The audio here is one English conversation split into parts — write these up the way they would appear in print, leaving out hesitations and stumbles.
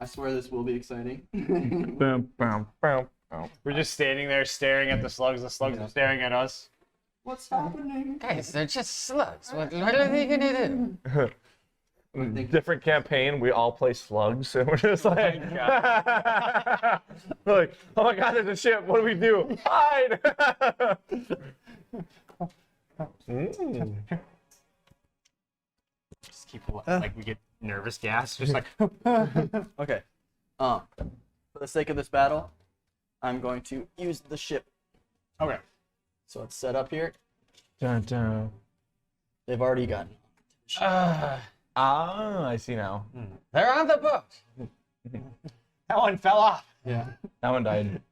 I swear this will be exciting. We're just standing there staring at the slugs are staring at us. What's happening? Guys, they're just slugs. What are they gonna do? Different campaign, we all play slugs, and we're just like, we're like, oh my god, there's a ship. What do we do? Hide! Just keep like we get nervous gas, just like. Okay. For the sake of this battle, I'm going to use the ship. Okay. So it's set up here. Dun, dun. They've already gotten. I see now. They're on the boat. That one fell off. Yeah. That one died.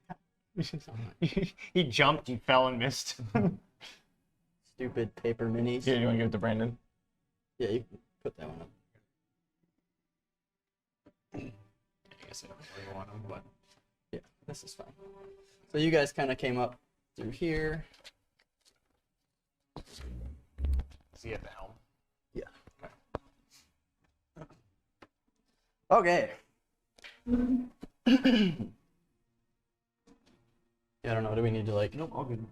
He jumped and fell and missed. Stupid paper minis. Here, you want to give it to Brandon? Yeah, you can put that one up. I guess I don't really want them, but Yeah, this is fine. So you guys kind of came up through here. is he at the helm? Yeah. Okay. Yeah, I don't know. Do we need to like? Nope, all good.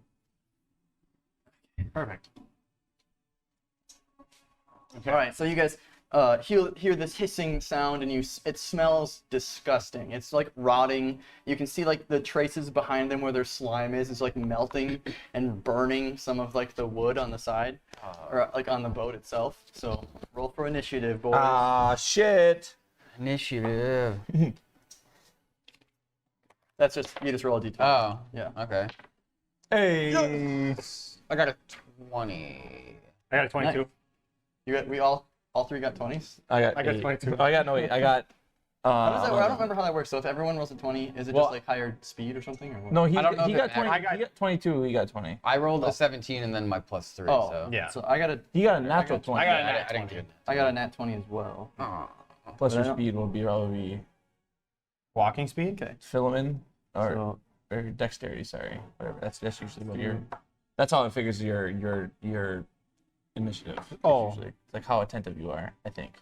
Perfect. Okay. All right. So you guys hear this hissing sound, and it smells disgusting. It's like rotting. You can see like the traces behind them where their slime is. It's like melting and burning some of like the wood on the side, or like on the boat itself. So roll for initiative, boys. Ah, shit. Initiative. That's just you just roll a d20. Oh. Yeah. Okay. Hey. I got a 20. I got a 22. Nice. You got all three got 20s. I got 22. I got no 8. I got. How does that work? I don't remember how that works. So if everyone rolls a 20, is it Well, just like higher speed or something? Or what? No, he I don't know he if got it- 20. I He got 22. He got 20. I rolled a 17 and then my plus 3. Oh, so. Yeah. So I got a He got a natural I 20. I got a I nat didn't 20. get it. I got a nat 20 as well. Oh. Plus But I your don't- speed will be probably Walking speed? Okay. filament So or dexterity. Sorry, whatever. That's usually what your. That's how it figures your initiative. Oh. Usually. It's like how attentive you are. I think.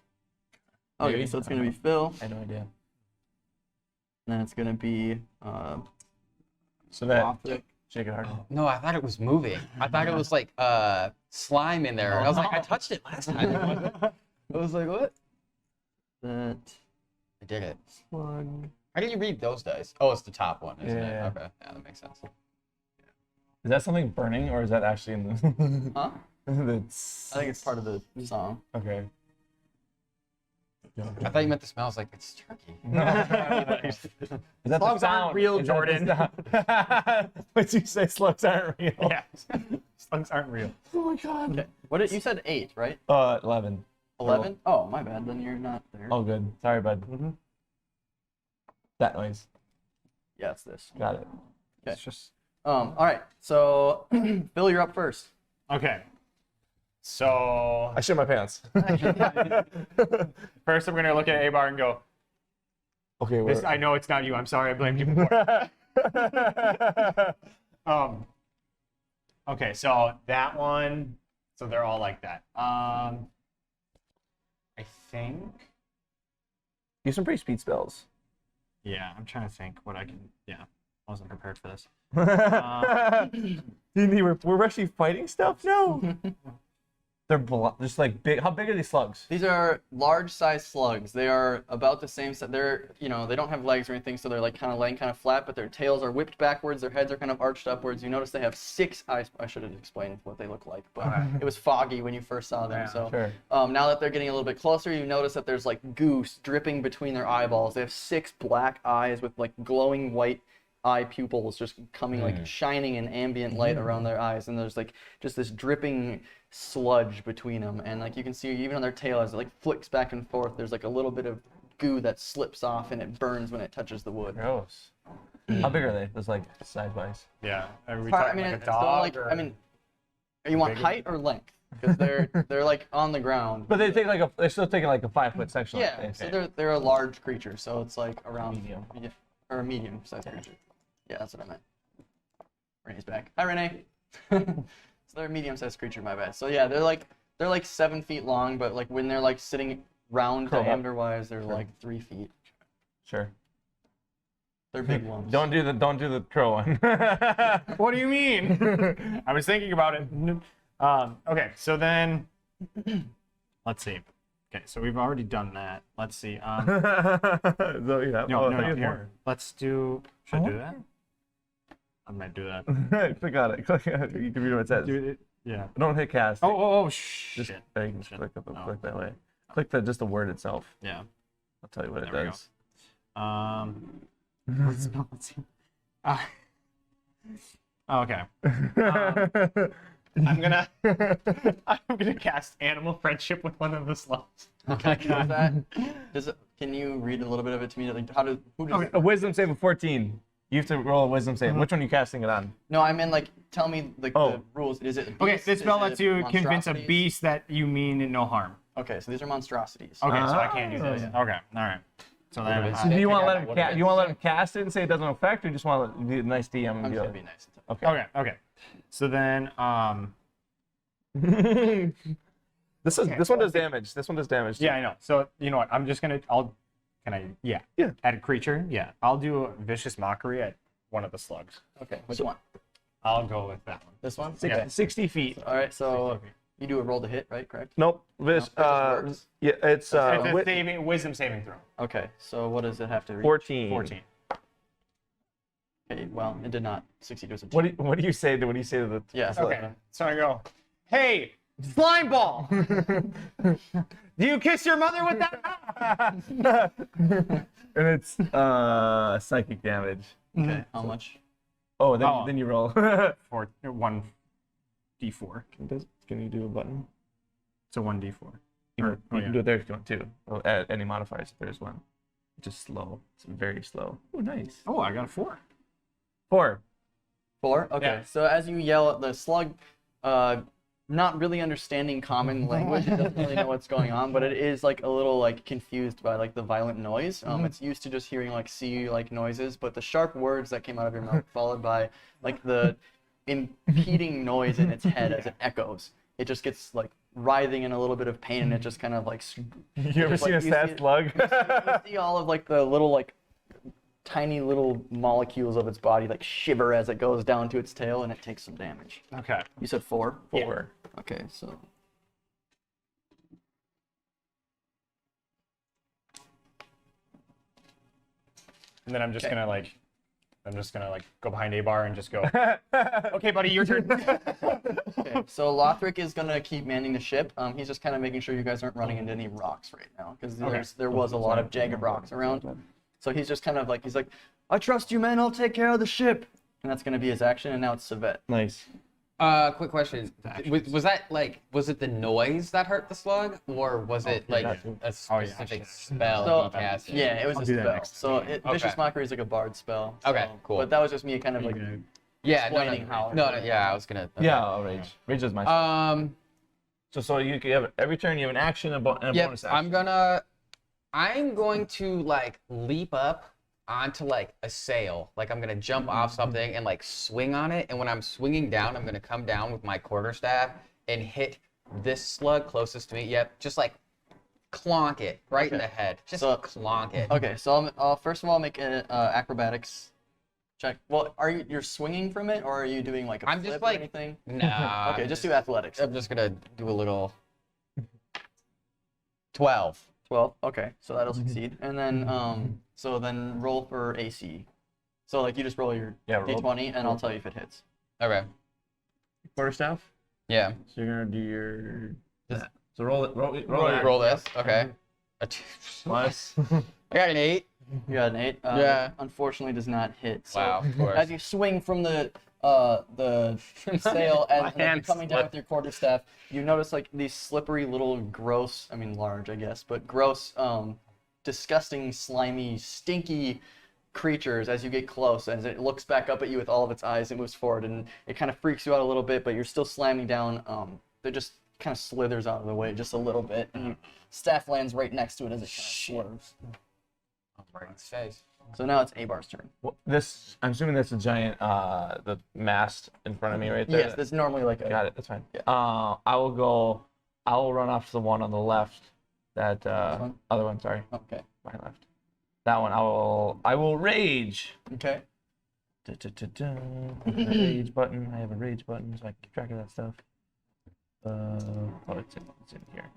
okay, Maybe? so it's I gonna don't be Phil, I have no idea. and then it's gonna be So that Lothric. shake it hard. No, I thought it was moving. I thought it was like slime in there. And I was like, I touched it last time. I was like, what? That I did it. slug. How do you read those dice? Oh, it's the top one, isn't Yeah. it? Okay. Yeah, that makes sense. Is that something burning or is that actually in the? Huh? That's... I think it's part of the song. Okay. I thought you meant the smell. I was like, it's turkey. Is that the Slugs aren't sound? real, Is that the Jordan. sound? What you say? Slugs aren't real. Yeah. Slugs aren't real. Oh my god. Okay. What did you said 8, right? 11. 11? Oh, my bad. Then you're not there. Oh, good. Sorry, bud. That noise. Yeah, it's this. Got it. Okay. It's just. All right. So, Phil, you're up first. Okay. So I shit my pants. first I'm gonna look at Abar and go, Okay. this, I know it's not you. I'm sorry. I blamed you before. Okay, so that one. So they're all like that. I think. You have some pretty speed spells. Yeah, I'm trying to think what I can. Yeah, I wasn't prepared for this. We're actually fighting stuff? No. They're just like big. How big are these slugs? These are large-sized slugs. They are about the same size. They're, they don't have legs or anything, so they're like kind of laying kind of flat, but their tails are whipped backwards. Their heads are kind of arched upwards. You notice they have 6 eyes. I should have explained what they look like, but it was foggy when you first saw them. Yeah, So Sure. now that they're getting a little bit closer, you notice that there's like goose dripping between their eyeballs. They have 6 black eyes with like glowing white eye pupils just coming like shining in ambient light around their eyes, and there's like just this dripping sludge between them, and like you can see even on their tail as it like flicks back and forth, there's like a little bit of goo that slips off and it burns when it touches the wood. Gross. How big are they? Just like size wise. Yeah. Are we I talking mean, like a it's still dog? like, or... I mean, you want bigger? height or length? because they're like on the ground. But they're still taking like a 5-foot section. Yeah, like so they're a large creature, so it's like around Medium. or a medium-sized creature. Yeah, that's what I meant. Renee's back. Hi, Renee. So they're a medium-sized creature. My bad. So yeah, they're like 7 feet long, but like when they're like sitting round Curl up. diameter-wise, they're like 3 feet. Sure. They're big ones. Don't do the crow one. What do you mean? I was thinking about it. Okay, so then let's see. Okay, so we've already done that. Let's see. So, yeah. No, I thought you had here. more. Let's do. Should I do that? I might do that. Click on it. Click on it. You can read what it says. Do it. Yeah. Don't hit cast. Oh, Just shit. there, you can just Shit. click up, No. click that way. Click just the word itself. Yeah. I'll tell you what There it we does. Let's see. Okay. I'm gonna cast animal friendship with one of the slugs. Okay. Can you read a little bit of it to me? Like, who does? A wisdom save of 14. You have to roll a wisdom save. Which one are you casting it on? No, I mean like tell me the rules. Is it? Okay, beast? this spell Is lets it you convince a monstrosities? beast that you mean no harm. Okay, so these are monstrosities. Okay, so I can't use Ah. this. Okay, all right. So then, So do you want to let him What if you want to let him cast it and say it doesn't affect, or you just want to be a nice DM and I'm be just like, gonna be nice. okay. So then, this one does damage. This one does damage. too. yeah, I know. So you know what? I'm just gonna. Yeah. At a creature. Yeah. I'll do a vicious mockery at one of the slugs. Okay, which one? I'll go with that one. This one? Yeah. 60 feet. All right, so you do a roll to hit, right? Correct. Nope. this works? Yeah, it's It's a wisdom saving throw. Okay, so what does it have to reach? 14. 14. Okay, well, it did not succeed. It was a two. What do you say to the? Yeah. So Okay. So I go, hey, slime ball. Do you kiss your mother with that? And it's psychic damage. Okay. How much? Oh, then Oh. then you roll. For 1d4. Can you do a button? So 1d4. You can do it there if you want to. Well, add any modifiers if there's one. It's just slow. It's very slow. Oh, nice. Oh, I got a 4. 4. 4? Okay. Yeah. So as you yell at the slug, not really understanding common language, it doesn't really know what's going on, but it is like a little like confused by like the violent noise. It's used to just hearing like sea like noises, but the sharp words that came out of your mouth followed by like the impeding noise in its head as it echoes. It just gets like writhing in a little bit of pain, and it just kind of like. You ever just, seen a like, you sad see- slug? You see all of like the little like tiny little molecules of its body like shiver as it goes down to its tail, and it takes some damage. Okay. You said 4? 4. Okay, so And then I'm just Okay. gonna like go behind A-bar and just go, okay, buddy, your turn. okay, so Lothric is gonna keep manning the ship. He's just kind of making sure you guys aren't running into any rocks right now, because there was a lot of jagged rocks around. So he's just kind of like I trust you, men. I'll take care of the ship, and that's gonna be his action. And now it's Savet. Nice. Quick question. Was that like, was it the noise that hurt the slug, or was it like that a Oh, yeah, specific actually. spell So he casted? yeah, it was I'll a do that spell. next So time. Vicious Okay. Mockery is like a bard spell. Okay, so- cool. But that was just me kind of like Yeah, explaining how. yeah, I was gonna. Okay. Yeah, I'll rage. Rage is my. So you have every turn you have an action and a Yep, bonus action. I'm going to like leap up onto like a sail. Like I'm gonna jump off something and like swing on it. And when I'm swinging down, I'm gonna come down with my quarterstaff and hit this slug closest to me. Yep, just like clonk it right in Okay. the head. Just So- clonk it. Okay, so I'll first of all make an acrobatics check. Well, you're swinging from it, or are you doing like a I'm flip just or like- anything? Nah. Okay, just do athletics. I'm just gonna do a little 12. 12. Okay, so that'll succeed. And then so then roll for AC. So like you just roll your Yeah, roll. d20, and I'll tell you if it hits. Okay. quarterstaff. Yeah. So you're gonna do your. Just- So roll it. Roll that. Roll this. Okay. A two. Plus. I got an 8. You got an 8. Yeah. Unfortunately, does not hit. So Wow, of course. as you swing from the sail and like, you're hands coming down slip. with your quarterstaff, you notice like these slippery little gross, I mean large I guess, but gross, disgusting, slimy, stinky creatures as you get close. As it looks back up at you with all of its eyes, it moves forward, and it kind of freaks you out a little bit, but you're still slamming down. They're just kind of slithers out of the way just a little bit, and your staff lands right next to it as it kind of swerves. Right in his face. So now it's Abar's turn. Well, this, I'm assuming that's a giant, the mast in front of me right there. Yes, that's normally like a. Got it. That's fine. Yeah. I will run off to the one on the left. That one? other one. Sorry, Okay. my left. That one. I will rage. Okay. Rage button. I have a rage button, so I can keep track of that stuff. It's in here.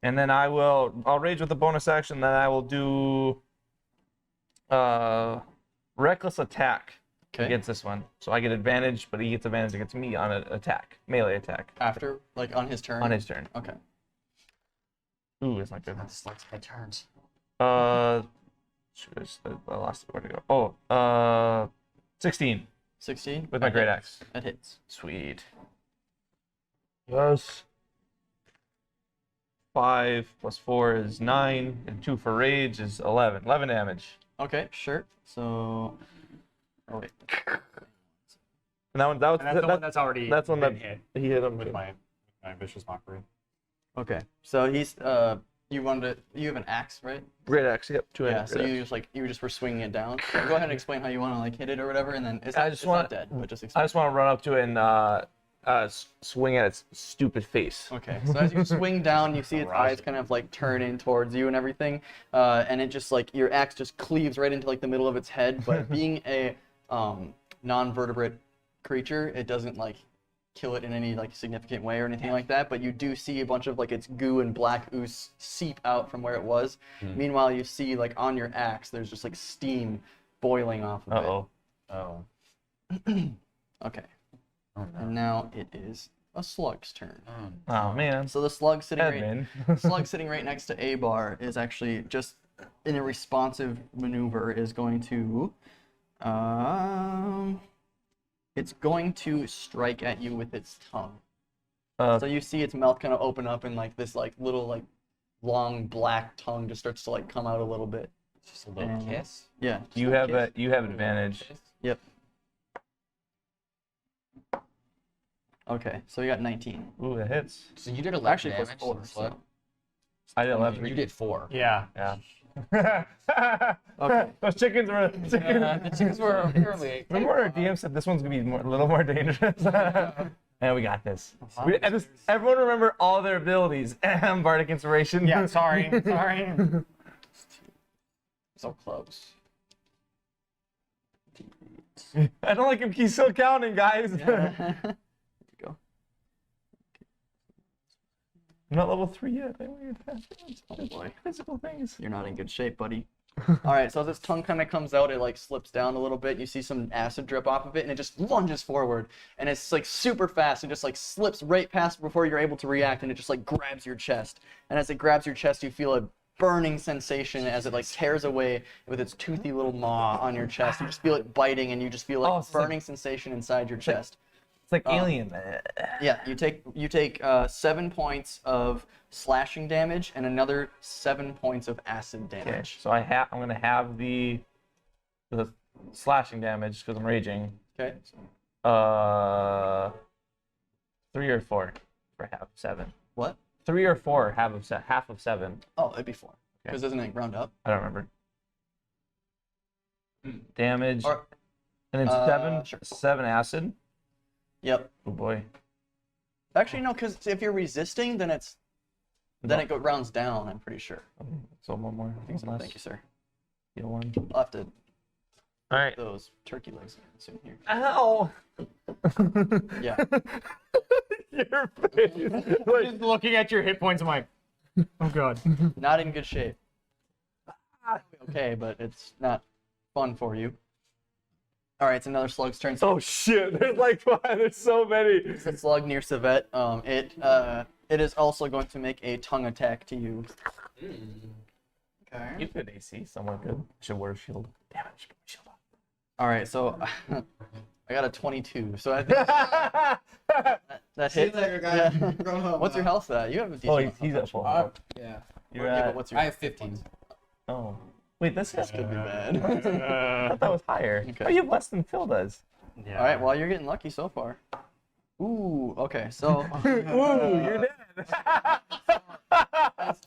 And then I'll rage with a bonus action. Then I will do reckless attack against this one. So I get advantage, but he gets advantage against me on an attack, melee attack. After, like, on his turn? On his turn. Okay. Ooh, it's not good. This likes my turns. I lost it. Where to go? Oh, 16 16? with my great axe. That hits. Sweet. Yes. 5 plus 4 is 9, and 2 for rage is 11. 11 damage. Okay, sure. So. Oh, wait. And that was And that's the one that's already that's one been that hit he hit him with with. my vicious mockery. Okay. So he's. You have an axe, right? Great axe. Yep. 2 Yeah, so you just were swinging it down. So go ahead and explain how you want to like hit it or whatever, and then it's not dead, but just explain. I just want to run up to it and swing at its stupid face. Okay, so as you swing down, you see its eyes kind of like turn in towards you and everything, and it just like your axe just cleaves right into like the middle of its head. But being a non-vertebrate creature, it doesn't like kill it in any like significant way or anything like that. But you do see a bunch of like its goo and black ooze seep out from where it was. Meanwhile, you see like on your axe, there's just like steam boiling off of Uh-oh. it. Okay. And now it is a slug's turn. Oh man. So the slug sitting Admin. right next to Abar is actually just in a responsive maneuver is going to it's going to strike at you with its tongue. So you see its mouth kind of open up and like this like little like long black tongue just starts to like come out a little bit. Just a little kiss. Yeah. You have advantage. Yep. Okay, so you got 19. Ooh, that hits. So you did 11 Actually, damage plus 4, to the slug. I did 11. You did 4. Yeah. Yeah. Okay. Those chickens were. The chickens were apparently. Remember our DM said this one's gonna be a little more dangerous. And we got this. Everyone remember all their abilities. Bardic inspiration. Yeah. Sorry. So close. I don't like him. He's still counting, guys. Yeah. Go. I'm not level 3 yet. I want you Oh boy. physical things. You're not in good shape, buddy. All right, so as its tongue kind of comes out, it like slips down a little bit. You see some acid drip off of it, and it just lunges forward, and it's like super fast. It just like slips right past before you're able to react, and it just like grabs your chest. And as it grabs your chest, you feel a burning sensation as it like tears away with its toothy little maw on your chest. You just feel it biting, and you just feel like burning sensation inside your chest. It's like Alien. Yeah, you take 7 points of slashing damage and another 7 points of acid Okay, damage. so I'm gonna have the slashing damage because I'm raging. Okay. 3 or 4 for half of 7. What? 3 or 4 half of 7. Oh, it'd be 4. Because doesn't it round up? I don't remember. Damage. Or, And then sure. 7 acid. Yep. Oh boy. Actually, no, because if you're resisting, then it rounds down. I'm pretty sure. So one more. Thank you, sir. Heal 1. I'll have to All right. those turkey legs soon here. Ow! Yeah. Your face. Just looking at your hit points, I'm like, oh god. Not in good shape. Okay, but it's not fun for you. All right, it's another slug's turn. Oh shit! There's like 5. There's so many. It's a slug near Civet. It is also going to make a tongue attack to you. Okay. You could AC somewhat good. Should wear a shield. Damn it! Should put my shield on. All right, so I got a 22. So I think that hits. Yeah. What's your health at? You have a decent. Oh, he's at full health. Yeah. You're Yeah, but at. what's your? I have 15. Oh. Wait, this Could be bad. I thought that was higher. Okay. Oh, you have less than Phil does. Yeah. All right, well, you're getting lucky so far. Ooh, okay. So Ooh, you're dead.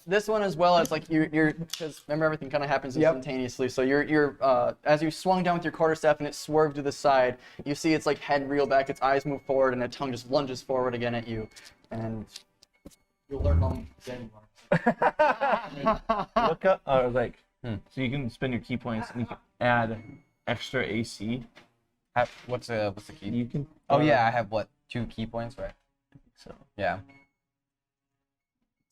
this one as well as like you're because remember everything kind of happens instantaneously. So you're as you swung down with your quarterstaff and it swerved to the side, you see its like head reel back, its eyes move forward, and its tongue just lunges forward again at you, and you'll learn how dead you are. Look up. So you can spend your key points and you can add extra AC. What's the key? You can. Oh yeah, I have what, 2 key points, right? So Yeah.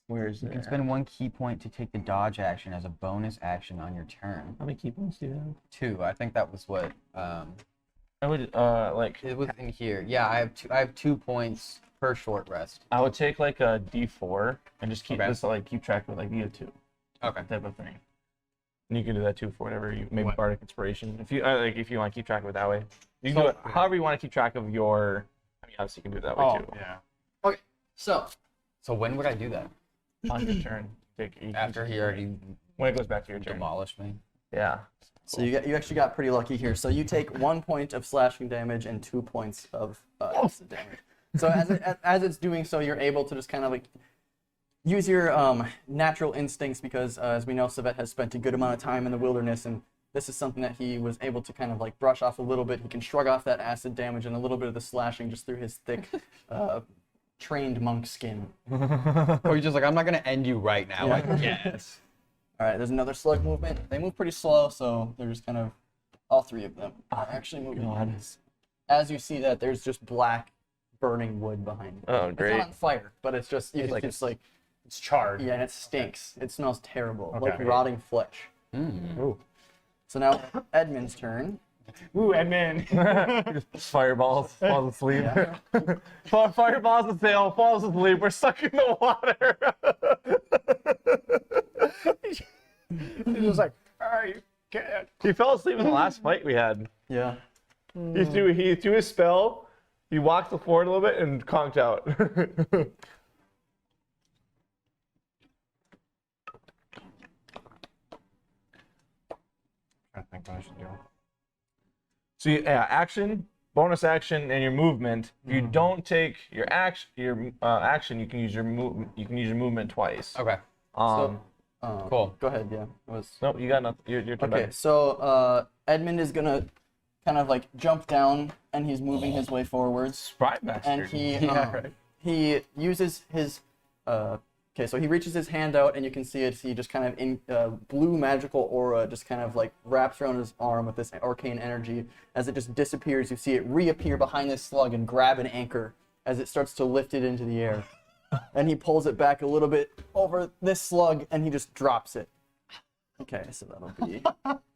where is You it? can spend 1 key point to take the dodge action as a bonus action on your turn. How many key points do you have? 2. I think that was what I would it was in here. Yeah, I have 2 points per short rest. I would take like a D4 and just keep Okay. this like keep track of like you have 2 Okay. type of thing. And you can do that too for whatever you maybe What? bardic inspiration if you like if you want to keep track of it that way. You can So- do it however you want to keep track of your. I mean, obviously you can do it that way Oh, too. yeah. Okay, so So when would I do that? On your turn, After he already when it goes back to your turn. demolished me? Yeah. So you actually got pretty lucky here. So you take 1 point of slashing damage and 2 points of acid damage. So as it's doing so, you're able to just kind of like use your natural instincts because as we know, Savet has spent a good amount of time in the wilderness, and this is something that he was able to kind of like brush off a little bit. He can shrug off that acid damage and a little bit of the slashing just through his thick, trained monk skin. Oh, you're just like, I'm not gonna end you right now. Yeah. I guess. All right, there's another slug movement. They move pretty slow, so they're just kind of, all 3 of them are actually moving. God. As you see that, there's just black burning wood behind you. Oh, It's great. not on fire, but it's just, you It's can like just like, It's charred. yeah, and it stinks. It smells terrible, like Okay. rotting flesh. Ooh. So now Edmund's turn. Ooh, Edmund. Fireballs falls asleep. Yeah. Fireballs the sail falls asleep. We're stuck in the water. He's just like, you can't. He fell asleep in the last fight we had. Yeah. He threw his spell. He walked forward a little bit and conked out. I think what I should do. So yeah, action, bonus action, and your movement. If you don't take your action, you can use your movement twice. Okay. Cool. Go ahead, yeah. No, you got nothing. Your turn. Okay, back. so Edmund is gonna kind of like jump down and he's moving his way forwards. Sprite bastard. And he Yeah, right. he uses his okay, so he reaches his hand out and you can see it. He just kind of in blue magical aura just kind of like wraps around his arm with this arcane energy. As it just disappears, you see it reappear behind this slug and grab an anchor as it starts to lift it into the air. And he pulls it back a little bit over this slug and he just drops it. Okay, so that'll be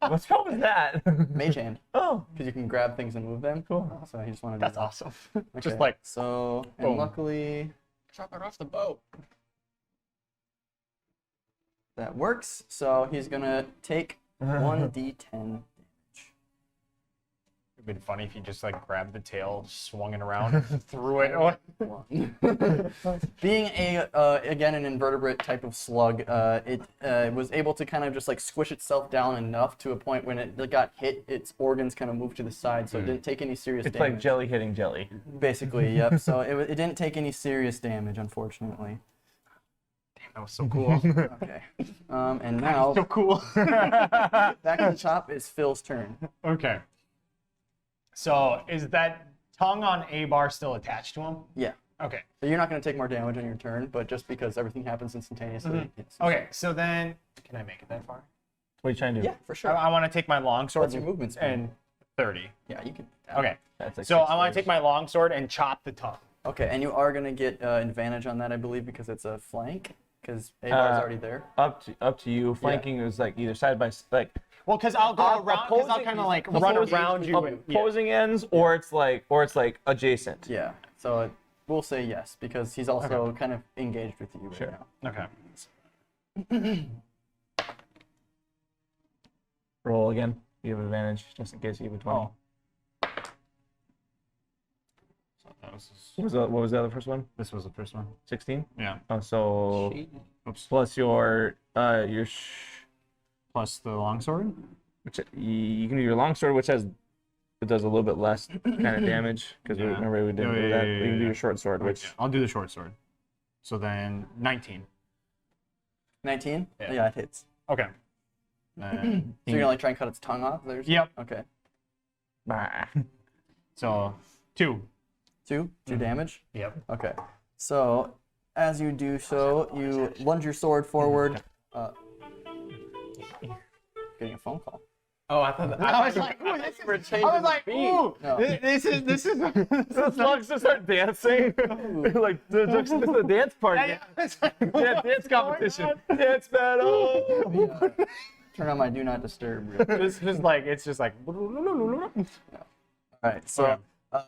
What's wrong with that? mage hand Oh, because you can grab things and move them. cool. So he just wanted to. That's awesome. Just Okay, like, so, and boom. luckily Drop it off the boat. that works. So he's gonna take 1d10 damage. it'd been funny if you just like grabbed the tail, swung it around, threw it. Oh, One. Being a again an invertebrate type of slug, it was able to kind of just like squish itself down enough to a point when it got hit, its organs kind of moved to the side, so it didn't take any serious It's damage. like jelly hitting jelly. Basically, yep. So it didn't take any serious damage, unfortunately. that was so cool. Okay. And now So cool. back to the top is Phil's turn. Okay. So is that tongue on A bar still attached to him? Yeah. Okay. So you're not going to take more damage on your turn, but just because everything happens instantaneously. Yes. Okay. So then, can I make it that far? What are you trying to do? Yeah, for sure. I want to take my longsword What's your movement speed? and 30. Yeah, you can. Okay. That's like So 6 I want years. to take my longsword and chop the tongue. Okay, and you are going to get advantage on that, I believe, because it's a flank, because A-bar's already there. Up to you. Flanking is like either side by like Well, because I'll go around. Because I'll opposing- kind of like the run opposing- around you. And, yeah. opposing ends, or it's like adjacent. Yeah, so we'll say yes, because he's also kind of engaged with you right Sure. now. Okay. Roll again. You have advantage just in case you have a 20. Oh. So that was What was the other first one? this was the first one. 16. Yeah. Oh, so Oops. plus your Plus the longsword. which you can do your longsword, which has it does a little bit less kind of damage because Yeah. remember we didn't Yeah, do yeah, that. yeah, You can do yeah. your short sword, which I'll do the short sword. So then 19. 19? Yeah. Yeah, it hits. Okay. And, So you're gonna like try and cut its tongue off? There's. yep. Okay. bah. So 2. 2 damage. Yep. Okay. So as you do so, you lunge your sword forward. Getting a phone call. Oh, I thought I was like, ooh, this is, I was like, ooh, No. this is The slugs just start dancing. Like this is a dance party. Yeah, dance competition. Dance battle. Turn on my do not disturb. Real quick. it's just like All right. So Okay.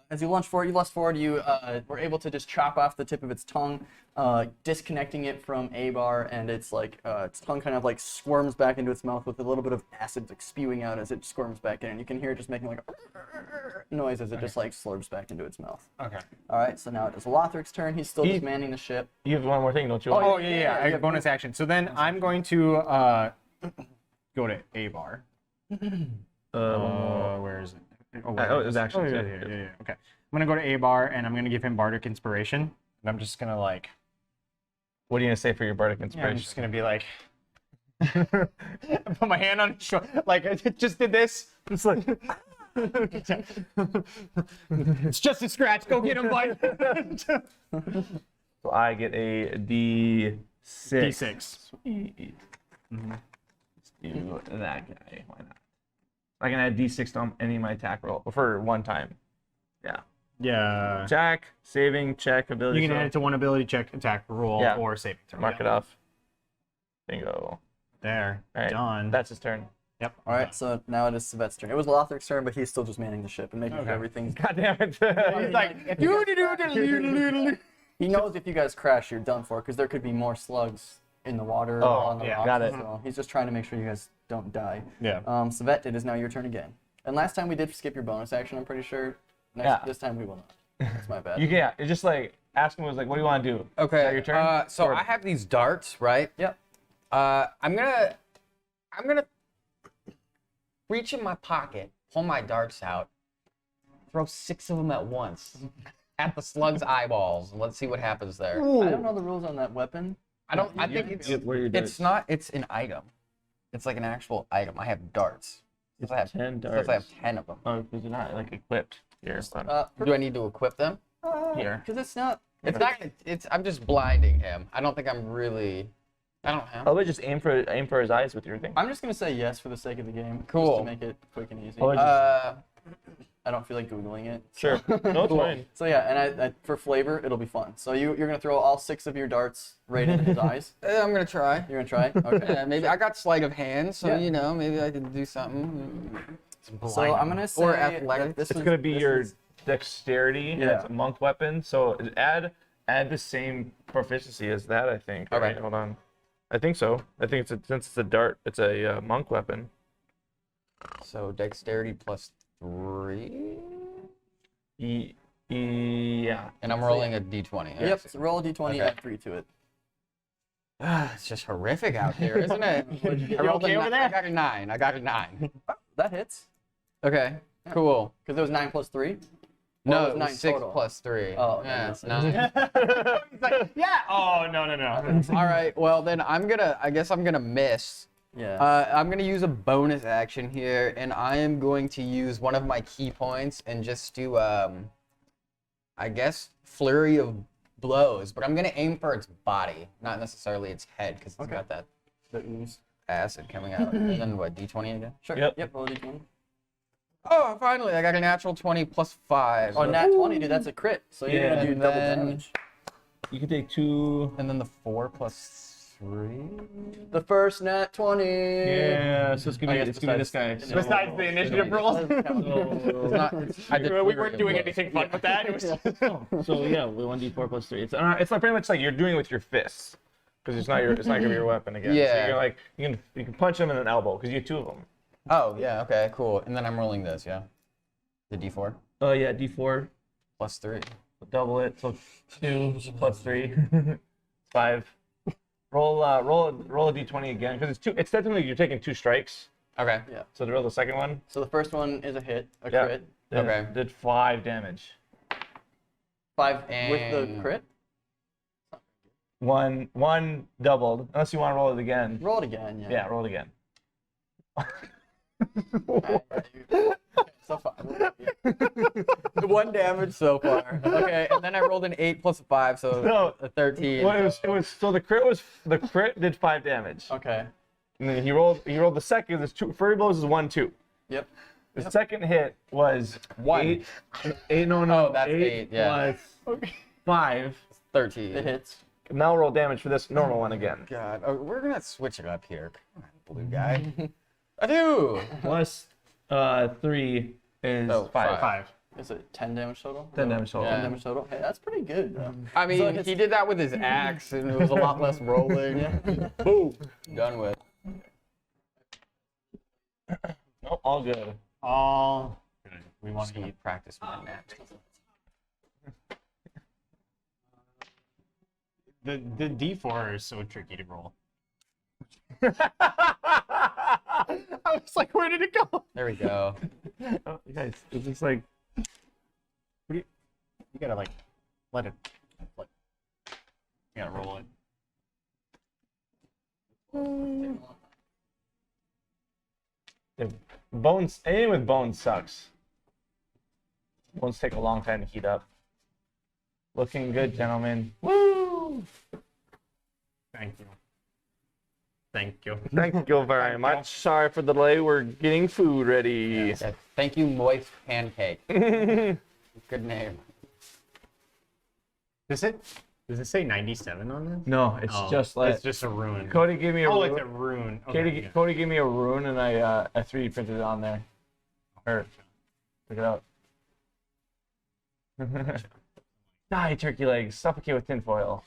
as you lunge forward, you were able to just chop off the tip of its tongue, disconnecting it from Abar, and its tongue kind of like squirms back into its mouth with a little bit of acid like spewing out as it squirms back in, and you can hear it just making like a noise as it just like slurps back into its mouth. okay. All right. So now it is Lothric's turn. He's still just manning the ship. You have one more thing, don't you? Oh yeah, yeah, I yeah. have bonus action. So then I'm going to go to Abar. Where is it? Oh, it was actually yeah. Okay. I'm gonna go to Abar and I'm gonna give him Bardic Inspiration. And I'm just gonna like, What are you gonna say for your bardic I'm inspiration? just gonna be like, put my hand on his shoulder, like I just did this. It's like It's just a scratch. Go get him, bud. so I get a D6. D6. Sweet. Let's do that guy. Why not? I can add D6 to any of my attack roll for one time. Yeah. Yeah. Attack, saving, check, ability. You can so add it to one ability check, attack, roll, Yeah. or saving throw. mark Yeah. it off. Bingo. There. All right. Done. That's his turn. Yep. All right. So now it is Svet's turn. It was Lothric's turn, but he's still just manning the ship and making sure Okay. everything's. God damn it. He's like, doo-doo-doo-doo-doo-doo-doo. He knows if you guys crash, you're done for, because there could be more slugs in the water Oh, on the yeah. rocks. Got it. So he's just trying to make sure you guys don't die. Yeah. Svet, it is now your turn again. And last time we did skip your bonus action, I'm pretty sure. Yeah. This time we will not. That's my bad. Yeah, it's just like asking was like, what do you want to do? Okay. Is that your turn? So Or- I have these darts, right? Yep. I'm gonna reach in my pocket, pull my darts out, throw 6 of them at once at the slug's eyeballs, and let's see what happens there. I don't know the rules on that weapon. I think it's Where are your it's not. It's an item. It's like an actual item. I have darts. Because I have 10 because I have darts. 10 of them. Oh, because you're not like equipped. Here, hold on. Do I need to equip them? Here. Because it's not. It's not. I'm just blinding him. I don't think I'm really. I don't have. Probably just aim for his eyes with your thing. I'm just going to say yes for the sake of the game. Just Cool. to make it quick and easy. Oh, I don't feel like Googling it. Sure. No, it's fine. So yeah, and I for flavor, it'll be fun. So you're going to throw all 6 of your darts right into his eyes. I'm gonna try. You're going to try? Okay. Yeah, maybe I got sleight of hand, so Yeah. you know, maybe I could do something. So I'm going to say Or that athletics. this It's was- gonna be this your was- dexterity. And Yeah. it's a monk weapon. So add the same proficiency as that. I think. Okay. Right? Hold on. I think so. I think since it's a dart, it's a monk weapon. So dexterity plus 3, Yeah. and I'm rolling a d20. Yep, so roll a d20, Okay. add 3 to it. It's just horrific out here, isn't it? You I rolled okay a over ni- there? I got a 9. I got a 9. That hits. Okay, cool. Because it was 9 plus 3? No, it it was was 9 6 total. plus 3. Oh, yeah, no, it's no. 9. He's like, yeah. Oh no. All right, well then I guess I'm gonna miss. Yeah. I'm gonna use a bonus action here, and I am going to use one of my key points and just do I guess flurry of blows, but I'm gonna aim for its body, not necessarily its head, because it's got that The ooze. acid coming out. And then what? D20 again? Sure. Yep. Roll a d20. Oh, finally, I got a natural 20 plus 5. Oh, nat 20, dude, that's a crit. So you're Yeah, going to do and double then- damage. You can take 2. And then the 4 plus 3. The first nat 20. Yeah. So it's gonna be this guy. besides- Besides the initiative roll. It's not. I did We flurry weren't of doing blows. anything fun with that. It was So yeah, 1d4 plus 3. It's like pretty much like you're doing it with your fists, because it's not gonna be your weapon again. So Yeah. you're like you can punch him in an elbow because you have 2 of them. Oh, yeah, okay, cool. And then I'm rolling this, yeah? The D4 Oh yeah, d4. plus 3. Double it, so 2 plus 3, 5. Roll a d20 again, because it's technically you're taking 2 strikes. Okay. Yeah. So to roll the second one. So the first one is a hit, a Yeah. crit. Okay. Did 5 damage. 5 with the And- crit. One doubled. Unless you want to roll it again. Roll it again. Yeah. Yeah, roll it again. So far. 1 damage so far. Okay, and then I rolled an 8 plus a 5, so No. a 13. Well, it was so the crit did 5 damage. Okay. And then he rolled the second. There's 2 furry blows is 1-2. Yep. The second hit was 1. 8 no, Oh, that's 8, yeah. plus 5. 13. It hits. Now roll damage for this normal one again. God, we're gonna switch it up here. Come on, blue guy. I do. Plus 3 is Oh, 5. 5. Is it 10 damage total? 10 damage total. 10 damage total. Hey, that's pretty good. Though. I mean, So it's- he did that with his axe, and it was a lot less rolling. Boom. Done with. Nope, all good. All good. We want Just to gonna eat. practice my nap. The D4 is so tricky to roll. I was like, where did it go? There we go. Oh, guys, it's just like You gotta like let it. You gotta roll it. bones. Anything with bones sucks. Bones take a long time to heat up. Looking good, gentlemen. Woo! Thank you. Thank you. Thank you very much. Sorry for the delay. We're getting food ready. Yeah, thank you, Moist Pancake. Good name. Does it say 97 on this? No, it's Oh, just like it's just a rune. Cody gave me a Oh, rune. it's a rune. Okay, yeah. Cody gave me a rune, and I 3D printed it on there. Or check it out. Die, turkey legs. Suffocate with tinfoil.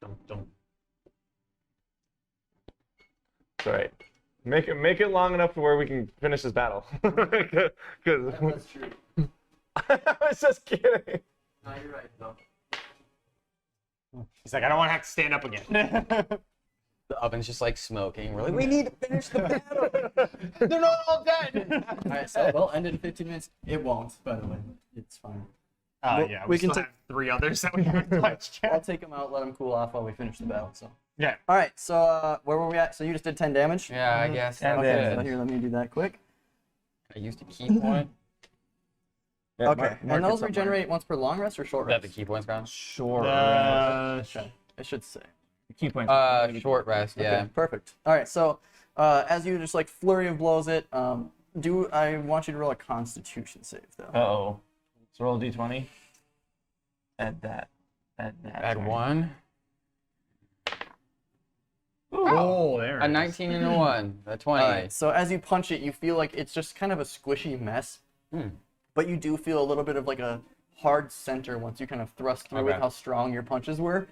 Dum, dum. It's all right. Make it long enough to where we can finish this battle. Because That's true. I was just kidding. No, you're right, though. He's like, I don't want to have to stand up again. The oven's just like smoking. We're like, we need to finish the battle. They're not all dead. All right, so we'll end in 15 minutes. It won't, by the way. It's fine. Well, Yeah, we we can still take- have 3 others that we haven't touched I'll yet. take them out, let them cool off while we finish the battle. So. Yeah. All right, so where were we at? So you just did 10 damage? Yeah, I guess. And that's Okay, so good. here, let me do that quick. I used to key point. Yeah, Okay, mark and it those somewhere. regenerate once per long rest or short Is that rest? the key points gone? Sure. Okay, it should say. Key points. Short rest, yeah. Okay, perfect. All right, so as you just like flurry of blows it, I want you to roll a Constitution save though. Uh-oh. Let's roll a d20. Add that. Add that. Add 1. Oh, there. A 19 and a 1. A 20. All right, so as you punch it, you feel like it's just kind of a squishy mess, but you do feel a little bit of like a hard center once you kind of thrust through with Okay. how strong your punches were.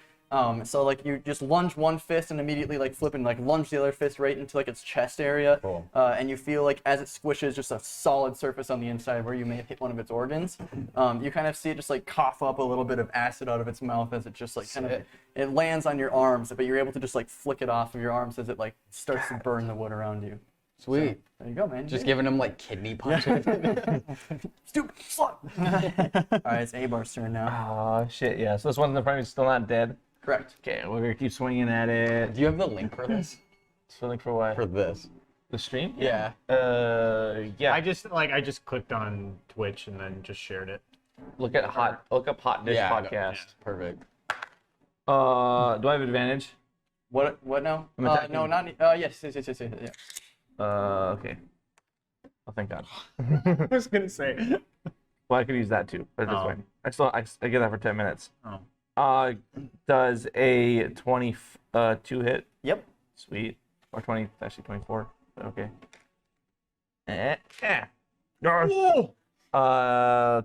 So like you just lunge one fist and immediately like flip and like lunge the other fist right into like its chest area, Cool. and you feel like as it squishes just a solid surface on the inside where you may have hit one of its organs. You kind of see it just like cough up a little bit of acid out of its mouth as it just like kind of Sick. it lands on your arms, but you're able to just like flick it off of your arms as it like starts to burn the wood around you. Sweet. There you go, man. Just giving him like kidney punches. Stupid slut. All right, it's Abar's turn now. Oh, shit, yeah. So this one's in front of me is still not dead. Correct. Okay, we're gonna keep swinging at it. Do you have the link for this? Swinging for what? For this? The stream? Yeah. Yeah. I just clicked on Twitch and then just shared it. Look up Hot Dish Yeah, Podcast. Perfect. Do I have advantage? What now? I'm attacking. No, not. Yes. Okay. Oh, thank God. I was gonna say. Well, I could use that too, but that's Oh. fine. I get that for 10 minutes. Oh. Does a 22 hit? Yep. Sweet. Or 20, actually 24. But okay. Uh,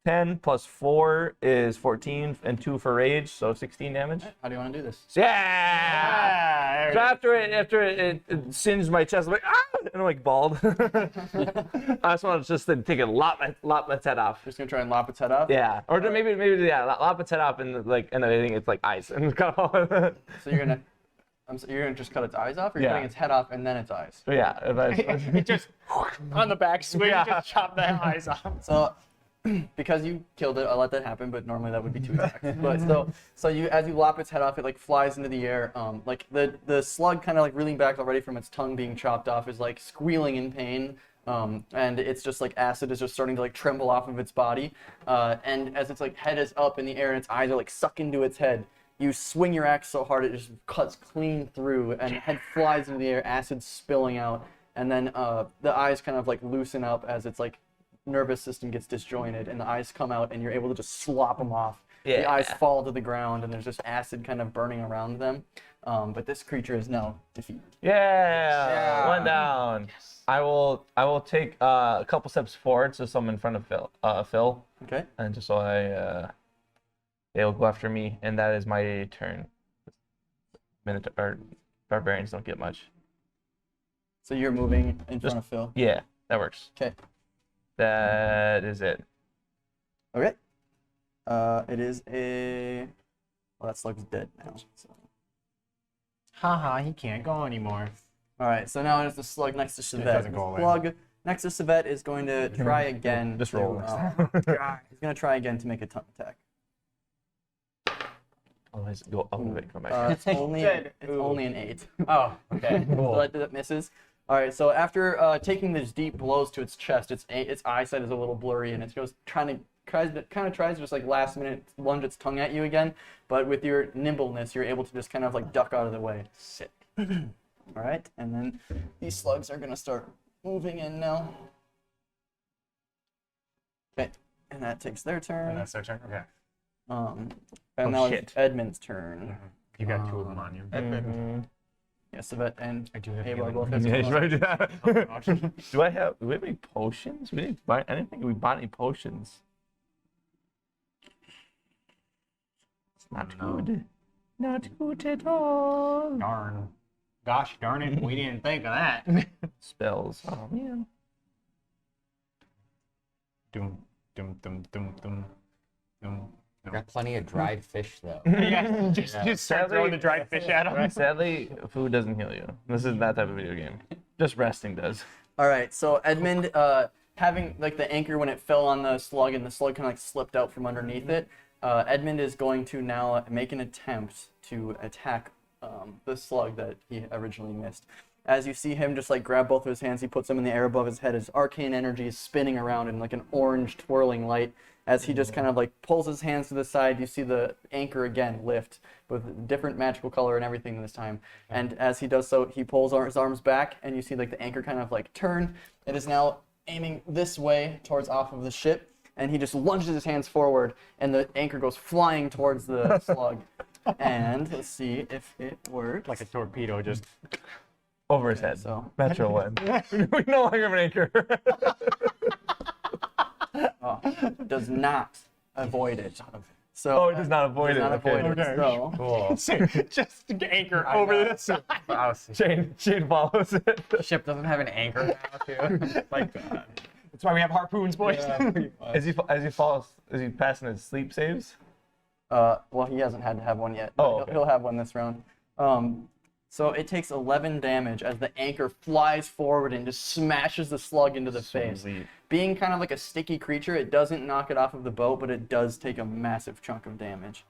10 plus 4 is 14, and 2 for rage, so 16 damage. How do you want to do this? Yeah! So after it singed my chest, I'm like, ah! and I'm like bald. I just want to just then take a lop its head off. Just gonna try and lop its head off. Yeah, or maybe lop its head off and and I think it's like ice and cut off. So you're gonna, you're gonna just cut its eyes off, or you're Yeah. cutting its head off and then its eyes. So yeah, if I, Just on the back swing, Yeah. just chop the eyes off. So, because you killed it, I'll let that happen. But normally that would be 2 attacks. But so you, as you lop its head off, it like flies into the air. Like the slug kind of like reeling back already from its tongue being chopped off is like squealing in pain. And it's just like acid is just starting to like tremble off of its body. And as its like head is up in the air and its eyes are like sucked into its head, you swing your axe so hard it just cuts clean through, and head flies into the air, acid spilling out, and then the eyes kind of like loosen up as its like nervous system gets disjointed, and the eyes come out, and you're able to just slop them off. The eyes Yeah. fall to the ground, and there's just acid kind of burning around them. But this creature is now defeated. yeah, one down. I will take a couple steps forward so someone in front of Phil, Okay. and just so they'll go after me, and that is my turn. Or barbarians don't get much. So you're moving in front of Phil. Yeah, that works. Okay. That is it. Okay. It is a. Well, that slug's dead now. So. Haha, he can't go anymore. All right. So now it's the slug next to Civet. doesn't go away. Slug next to Civet is going to try again. Just to, roll next time. he's going to try again to make a tongue attack. Otherwise, go up a bit, come back. It's only Dead. it's only an 8. Oh, okay. So that misses. All right. So after taking these deep blows to its chest, its eyesight is a little blurry, and it goes tries to just like last minute lunge its tongue at you again. But with your nimbleness, you're able to just kind of like duck out of the way. Sick. All right. And then these slugs are gonna start moving in now. Okay. And that takes their turn. And that's their turn. Okay. And Oh, now shit. it's Edmund's turn. You got 2 of them on you. Mhm. Yeah, Civet and I do have Ava healing. both have Yeah, you some- better do that. do we have any potions? We didn't buy anything. We bought any potions. It's not good. Not good at all. Darn. Gosh darn it, we didn't think of that. Spells. Oh man. Doom, doom, doom, doom, doom, doom. Got plenty of dried fish though. Yeah, just start Sadly- throwing the dried fish at him. Sadly, food doesn't heal you. This is that type of video game. Just resting does. All right, so Edmund, having like the anchor when it fell on the slug and the slug kind of like slipped out from underneath it, Edmund is going to now make an attempt to attack the slug that he originally missed. As you see him just like grab both of his hands, he puts them in the air above his head. His arcane energy is spinning around in like an orange twirling light. As he just kind of like pulls his hands to the side, you see the anchor again lift with different magical color and everything this time. And as he does so, he pulls his arms back, and you see like the anchor kind of like turn. It is now aiming this way towards off of the ship, and he just lunges his hands forward, and the anchor goes flying towards the slug. And let's see if it works. Like a torpedo, just. Over his head. So Metro one. We no longer have an anchor. does not avoid it. So Oh, it does not avoid does it. not avoid Okay. it. So Cool. just anchor over the side. Wow, Shane follows it. ship doesn't have an anchor now too. Like, that's why we have harpoons, boys. As he passing his sleep saves. well, he hasn't had to have one yet. But Oh, okay. he'll have one this round. So it takes 11 damage as the anchor flies forward and just smashes the slug into the face. Sweet. Being kind of like a sticky creature, it doesn't knock it off of the boat, but it does take a massive chunk of damage.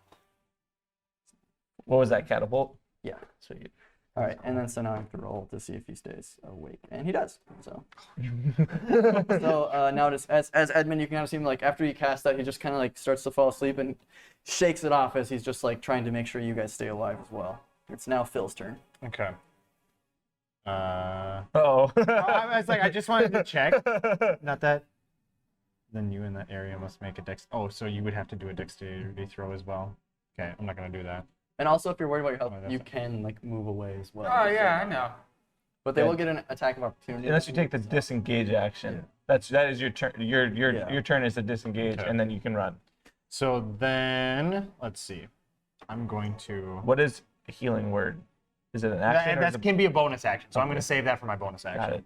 What was that, catapult? Yeah. Sweet. All right, and then so now I have to roll to see if he stays awake, and he does. So, now just as Edmund, you can kind of see him like after he casts that, he just kind of like starts to fall asleep and shakes it off as he's just like trying to make sure you guys stay alive as well. It's now Phil's turn. Okay. Oh. I was like, I just wanted to check. Not that. Then you in that area must make a dex. Oh, so you would have to do a dexterity throw as well. Okay, I'm not gonna do that. And also, if you're worried about your health, Oh, that's you fine. can like move away as well. Oh yeah, I know. But they will get an attack of opportunity. Unless you take the disengage action. That is your turn. Your Yeah. turn is to disengage, Okay. and then you can run. So then, let's see. I'm going to. What is a healing word? Is it an action? or is That it- can be a bonus action, so I'm going to save that for my bonus Got action.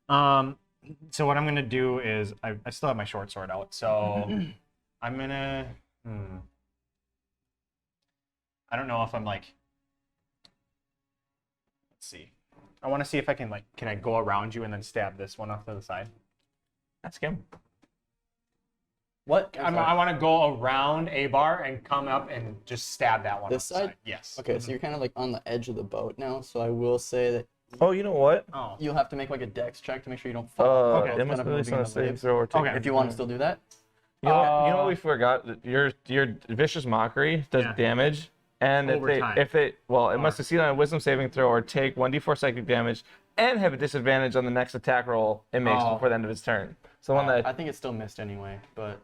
it. So what I'm going to do is I still have my short sword out, so I'm going to. I don't know if I'm like. Let's see. I want to see if I can can I go around you and then stab this one off to the side? Ask him. What? I want to go around a bar and come up and just stab that one. This off the side? Yes. Okay, so you're kind of like on the edge of the boat now. So I will say that Oh, you know what? Oh. you'll have to make like a dex check to make sure you don't fall. Okay. It's It kind must of be moving on in a the save waves. throw or take. Okay. If you want to still do that. You know what we forgot? That your vicious mockery does Yeah. damage, and Over time. if they it must succeed on a wisdom saving throw or take 1d4 psychic damage and have a disadvantage on the next attack roll it makes Oh. before the end of its turn. So the one that I think it still missed anyway, but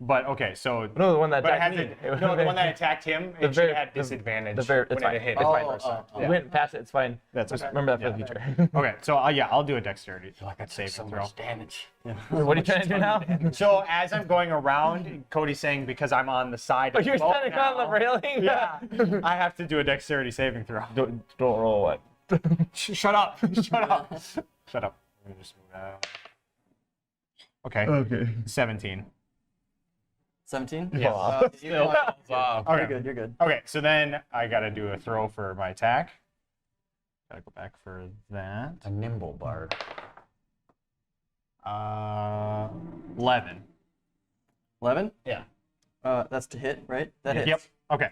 But okay, so no, the one that but it attacked has me. it, no, the one that attacked him, it should very- have had disadvantage it's fine. when it hit. It's it fine. first time. You went past it. It's fine. That's Just okay. remember that for the future. Okay, so I'll do a dexterity saving throw. damage. Yeah. What are you trying to do now? So as I'm going around, Cody's saying because I'm on the side. Oh, of the you're boat standing on the now, railing. Yeah, I have to do a dexterity saving throw. Don't roll what? Shut up! Shut up! Shut up. Let me just move that out. Okay. Okay. 17. 17? Yeah. Wow. Okay. You're good, you're good. Okay, so then I gotta do a throw for my attack. Gotta go back for that. A nimble bard. 11. 11? Yeah. That's to hit, right? That hits. Yep. Okay.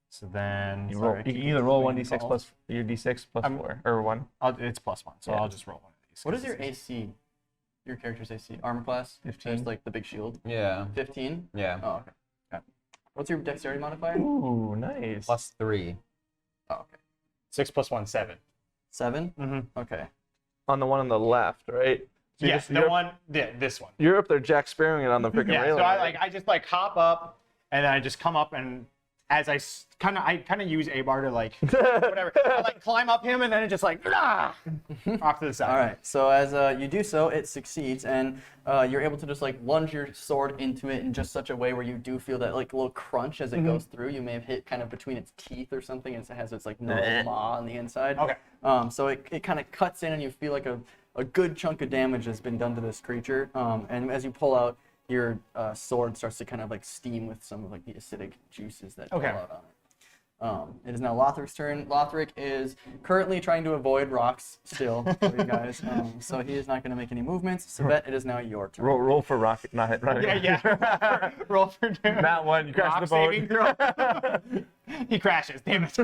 So then You Sorry, can keep either roll doing 1d6 calls. plus your d6 plus 4 or 1. it's +1, so Yeah. I'll just roll one of these. What is your AC? Your character's AC? Armor class? 15. Just like the big shield. Yeah. 15? Yeah. Oh, okay. What's your dexterity modifier? Ooh, nice. +3. Oh, okay. 6 + 1, 7. 7? Mm-hmm. Okay. On the one on the left, right? So Yes, you're, this one. you're up there Jack Sparrowing it on the freaking Yeah, railing. so right? I just hop up and then I just come up and as I kind of use a bar to whatever. I climb up him and then it just off to the side. All right. So as you do so, it succeeds, and you're able to just lunge your sword into it in just such a way where you do feel that little crunch as it goes through. You may have hit kind of between its teeth or something, and it has its gnarled maw on the inside. Okay. So it kind of cuts in, and you feel like a good chunk of damage has been done to this creature. And as you pull out, your sword starts to kind of steam with some of the acidic juices that Okay. pull out on it. It is now Lothric's turn. Lothric is currently trying to avoid rocks still for you guys, so he is not going to make any movements. Sabet, it is now your turn. roll for rocket, not hit. Yeah. Roll for Not one. You crashed rock the boat. saving throw. He crashes. Damn it.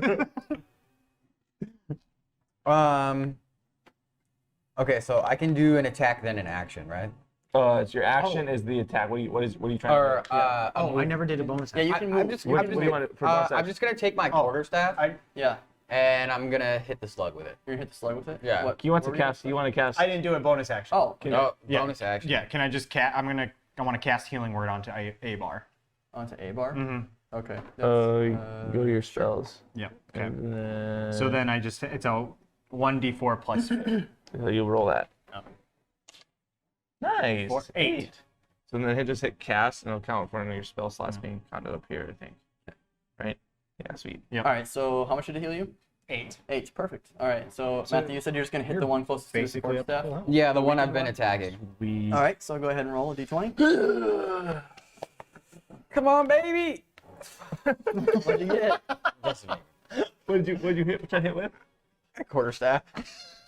Okay, so I can do an attack then an action, right? It's your action is the attack. What are you trying Or to do? I never did a bonus. Yeah, you can move. I'm just, What I'm do just, you want for bonus I'm action? just gonna take my quarterstaff Yeah, and I'm gonna hit the slug with it. you're going to hit the slug with it? Yeah. What, You want to what were cast? You want to cast? I didn't do a bonus action. Oh, No, Yeah. bonus action. Yeah, can I just I want to cast Healing Word onto a bar. onto A bar? Mm-hmm. Okay. Go to your spells. Yeah. Okay. And then, So then it's a 1d4 plus you roll that. Oh. Nice. 4, 8. So then just hit cast, and it'll count for one of your spell slots being counted up here, I think. Right? Yeah, sweet. All right, so how much did it heal you? 8. 8, perfect. All right, so Matthew, you said you're just going to hit the one closest to the support staff? Yeah, the one I've been attacking. All right, so go ahead and roll a d20. Come on, baby. What'd you get? What did you hit? What did I hit with? Quarterstaff.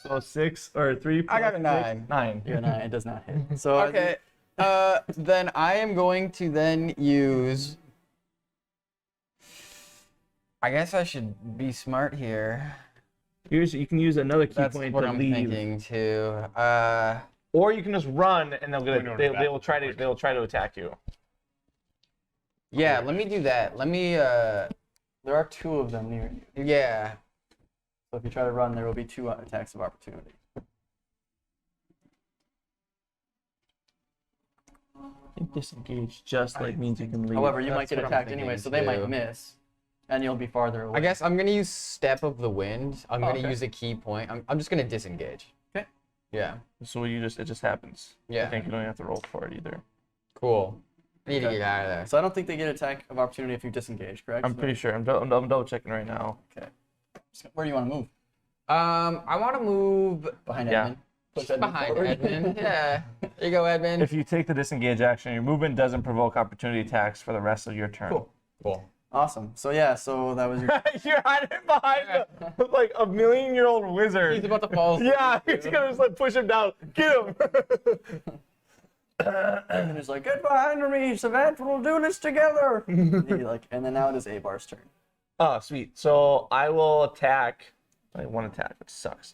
So 6 or 3. I got a plus 9. 9. Yeah, no, it does not hit. So Okay. Then I am going to then use. I guess I should be smart here. You can use another key That's point what to I'm leave, thinking too. or you can just run, and doing they will that try quick. to attack you. Yeah, let me do that. Let me. there are 2 of them near you. Yeah. So if you try to run, there will be 2 attacks of opportunity. Disengage just means you can leave. However, you might That's get what I'm attacked anyway, thinking so they might too. miss, and you'll be farther away. I guess I'm gonna use Step of the Wind. I'm gonna okay. use a key point. I'm just gonna disengage. Okay. Yeah. So it just happens. Yeah. I think you don't have to roll for it either. Cool. I need to Okay. get out of there. So I don't think they get attack of opportunity if you disengage, correct? I'm pretty sure. I'm double checking right now. Okay. Where do you want to move? I want to move Behind Yeah. Edmund. Push Edmund behind forward. Edmund. Yeah. There you go, Edmund. If you take the disengage action, your movement doesn't provoke opportunity attacks for the rest of your turn. Cool. Cool. Awesome. So yeah, so that was your. You're hiding behind like a million-year-old wizard. He's about to fall asleep. Yeah, he's gonna just like push him down. Get him. And he's like, "Get behind me, Savant. We'll do this together." And then now it is Abar's turn. Oh, sweet. So I will attack. I one attack, which sucks.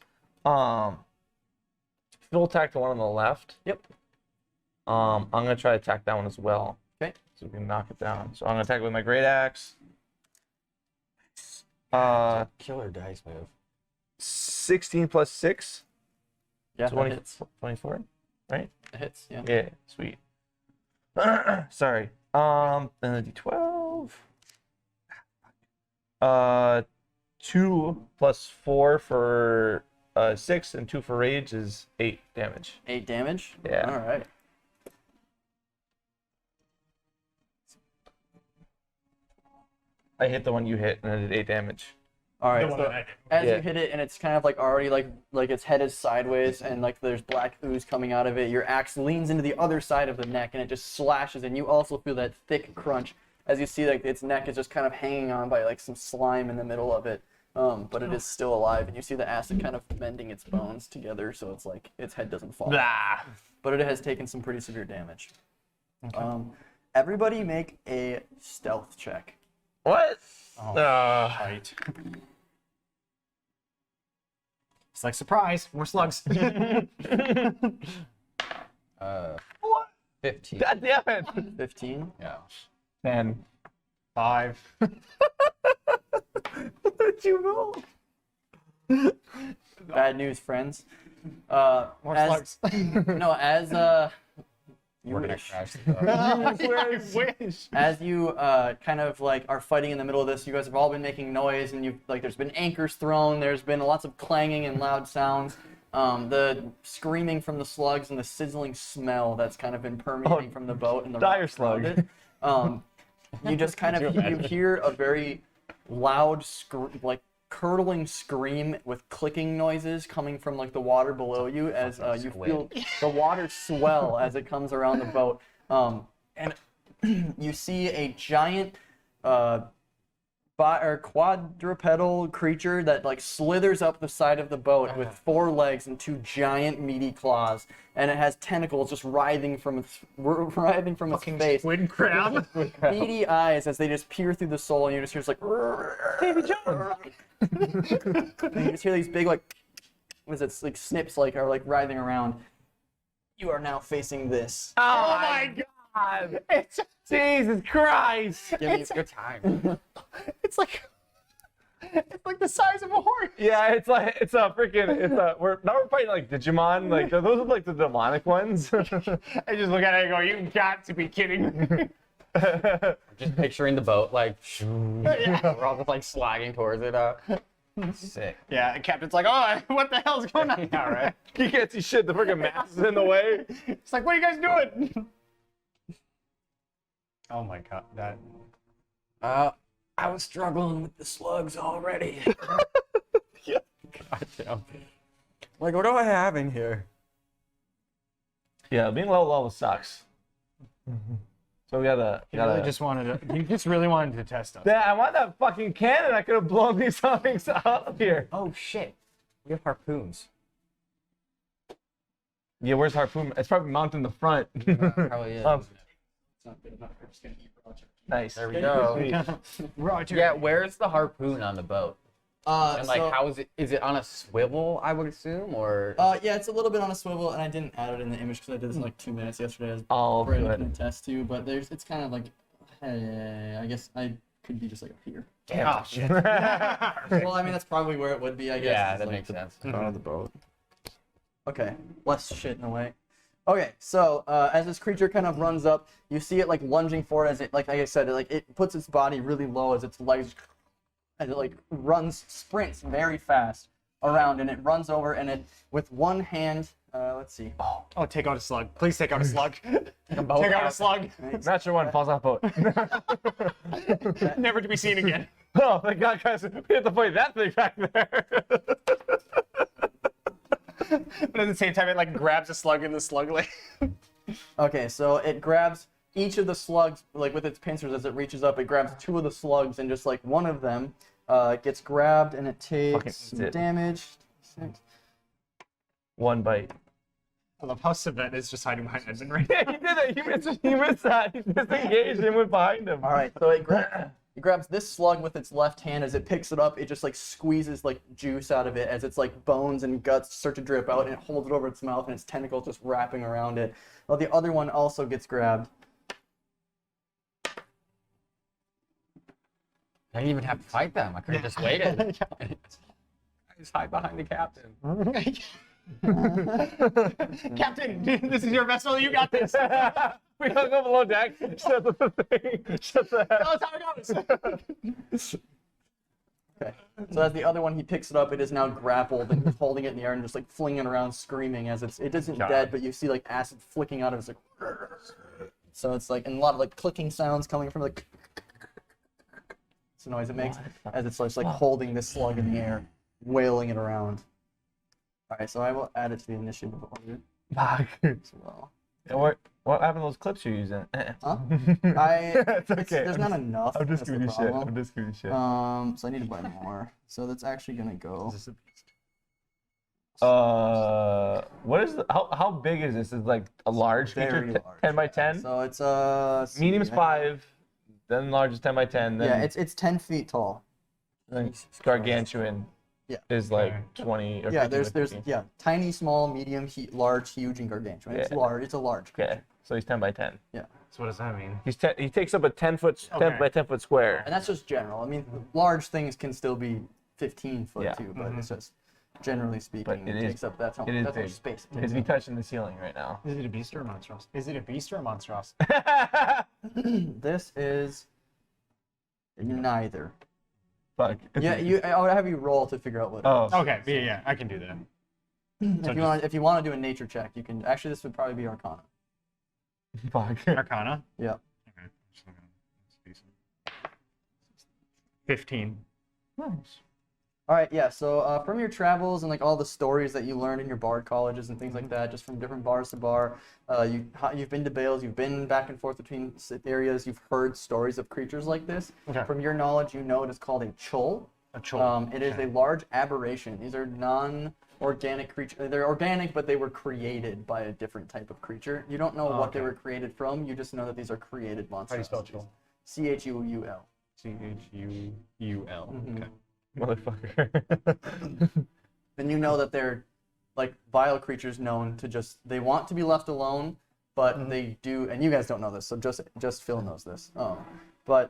Full attack the one on the left. Yep. I'm gonna try to attack that one as well. Okay. So we can knock it down. So I'm gonna attack with my great axe. Killer dice move. 16 plus 6. Yeah, 20, that hits. 24, right? It hits. Yeah. Yeah, sweet. Sorry. Then the D12. 2 plus 4 for 6 and 2 for rage is 8 damage. 8 damage. Yeah. All right. I hit the one you hit and I did 8 damage. All right. The one So that I did. as Yeah. you hit it, and it's kind of like already like its head is sideways, and like there's black ooze coming out of it. Your axe leans into the other side of the neck, and it just slashes, and you also feel that thick crunch as you see like its neck is just kind of hanging on by like some slime in the middle of it. But it is still alive, and you see the acid kind of mending its bones together, so it's like its head doesn't fall. Blah. But it has taken some pretty severe damage. Everybody make a stealth check. What? Oh, right. It's like, surprise, more slugs. 15. God damn it. 15. Yeah. 10. 5. What did you roll? Bad news, friends. More As, slugs. no, as you We're gonna wish. crash the I wish. As you kind of like are fighting in the middle of this, you guys have all been making noise, and you like there's been anchors thrown, there's been lots of clanging and loud sounds. The screaming from the slugs and the sizzling smell that's kind of been permeating from the boat and the dire rocks around slug. it. You just kind of you hear a very loud like curdling scream with clicking noises coming from like the water below you as you feel the water swell as it comes around the boat, and you see a giant quadrupedal creature that like slithers up the side of the boat with 4 legs and 2 giant meaty claws, and it has tentacles just writhing from its face. Squid crab. Beady eyes as they just peer through the soul, and you just hear just like Davy Jones. And you just hear these big like like snips like are like writhing around. You are now facing this. Oh my god! It's Jesus Christ! Give me Your time. It's like the size of a horse. Yeah, it's a freaking we're fighting like Digimon, like those are like the demonic ones. I just look at it and go, "You got to be kidding me!" Just picturing the boat like Yeah. we're all just like sliding towards it. Sick. Yeah, and Captain's like, "Oh, what the hell's going on?" All right. You can't see shit, the freaking mast is in the way. It's like, what are you guys doing? Oh my god, that. I was struggling with the slugs already. Yeah. Goddamn. Like, what do I have in here? Yeah, being low level sucks. So we gotta. You just really wanted to test us. Yeah, I want that fucking cannon. I could have blown these things out of here. Oh shit. We have harpoons. Yeah, where's harpoon? It's probably mounted in the front. Probably is. Nice. There we go. Roger. Yeah, where's the harpoon on the boat? And like, So- how is it? Is it on a swivel? I would assume, or yeah, it's a little bit on a swivel, and I didn't add it in the image because I did this in like 2 minutes yesterday. I was Oh, ready to good. test too, but it's kind of like, hey, I guess I could be just like up here. oh shit. Well, I mean that's probably where it would be, I guess. Yeah, is, that like, makes sense. Front of the boat. Okay, less shit in a way. Okay, so as this creature kind of runs up, you see it like lunging forward as it, like I said, it puts its body really low as its legs, as it like sprints very fast around, and it runs over, and it with one hand Let's see. Oh, take out a slug. Please take out a slug. them both Take out a out. slug. Natural one falls off boat. Never to be seen again. Oh, thank God, guys. We have to play that thing back there. But at the same time, it like grabs a slug in the slug leg. Okay, so it grabs each of the slugs, like with its pincers as it reaches up, it grabs 2 of the slugs, and just like one of them gets grabbed, and it takes Fucking some eats it. damage. 6. One bite. I love how Savette is just hiding behind Edmund right Yeah, now. he did it. He missed that. He disengaged and went behind him. All right, so it grabs this slug with its left hand. As it picks it up, it just like squeezes like juice out of it as its like bones and guts start to drip out, and it holds it over its mouth, and its tentacles just wrapping around it. Well, the other one also gets grabbed. I didn't even have to fight them. I could have just waited. I just hide behind the captain. Captain, this is your vessel. You got this. We gotta go below deck. Shut the thing. Shut the Tell us how it goes. Okay. So as the other one, he picks it up. It is now grappled, and he's holding it in the air and just like flinging it around, screaming as it isn't God. dead, but you see like acid flicking out of it. It's like, so it's like, and a lot of like clicking sounds coming from like. It's the noise it makes as it's just like holding this slug in the air, wailing it around. All right, so I will add it to the initiative order Fuck. as well. And what happened to those clips you're using? Huh? It's okay. There's not enough. I'm just that's the giving you shit. problem. I'm just giving you shit. So I need to buy more. So that's actually gonna go. What is how big is this? Is it like a large Very feature? large. 10 by 10? So it's Medium's 5, then large is 10 by 10. Then Yeah, it's 10 feet tall. gargantuan Yeah. is like 20 or Yeah, 50 there's by 50. tiny, small, medium, large, huge, and gargantuan. It's Yeah. large. It's a large. Okay, so he's 10 by 10. So what does that mean? He takes up a 10 Okay. by 10 foot square. And that's just general. I mean, large things can still be 15 foot Yeah. too, but it's just generally speaking, But it is- takes up that's how it is much big. space. It Is takes he up. touching the ceiling right now? Is it a beast or a monstrosity? Is it a beast or a monstrosity? This is neither. Fuck. Yeah, I would have you roll to figure out what. Oh. Okay, yeah, I can do that. If you want to do a nature check, you can. Actually, this would probably be Arcana. Fuck. Arcana? Yeah. Okay. 15. Nice. All right, yeah. So from your travels and like all the stories that you learned in your bard colleges and things like that, just from different bars to bar, you've been to Bales, you've been back and forth between areas, you've heard stories of creatures like this. Okay. From your knowledge, you know it is called a chol. A chol. It is a large aberration. These are non-organic creatures. They're organic, but they were created by a different type of creature. You don't know what they okay. were created from. You just know that these are created monsters. How do you spell chol? Chul. Chul. Okay. Motherfucker. Then you know that they're like vile creatures known to they want to be left alone, but they do, and you guys don't know this, so just Phil knows this. But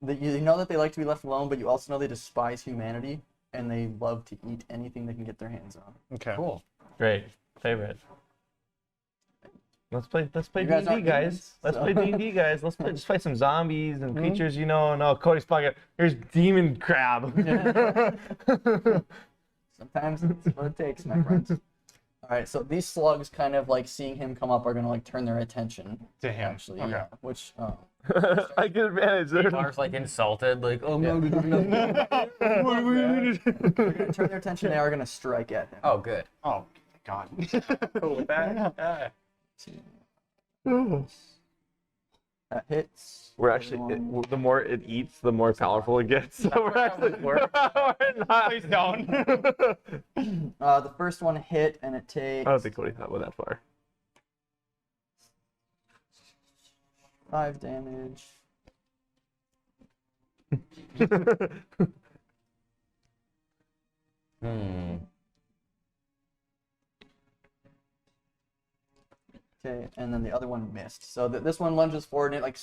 you know that they like to be left alone, but you also know they despise humanity, and they love to eat anything they can get their hands on. Okay. Cool. Great. Favorite. Let's play You guys D&D, aren't guys. humans, Let's so- play D&D, guys. Let's fight some zombies and creatures, you know. No, Cody's pocket. Here's demon crab. Sometimes that's what it takes, my friends. All right, so these slugs, kind of like seeing him come up, are gonna like turn their attention To him. actually, Okay. yeah. Which I get advantage there. Lars like insulted, like, oh Yeah. no. they're gonna turn their attention. They are gonna strike at him. Oh, good. Oh, God. Cool with that. That hits. We're actually, the more it eats, the more powerful it gets. So we're actually, we're not. Please don't. The first one hit, and it takes I don't think Cody thought went that far. 5 damage. Okay, and then the other one missed. So this one lunges forward and it like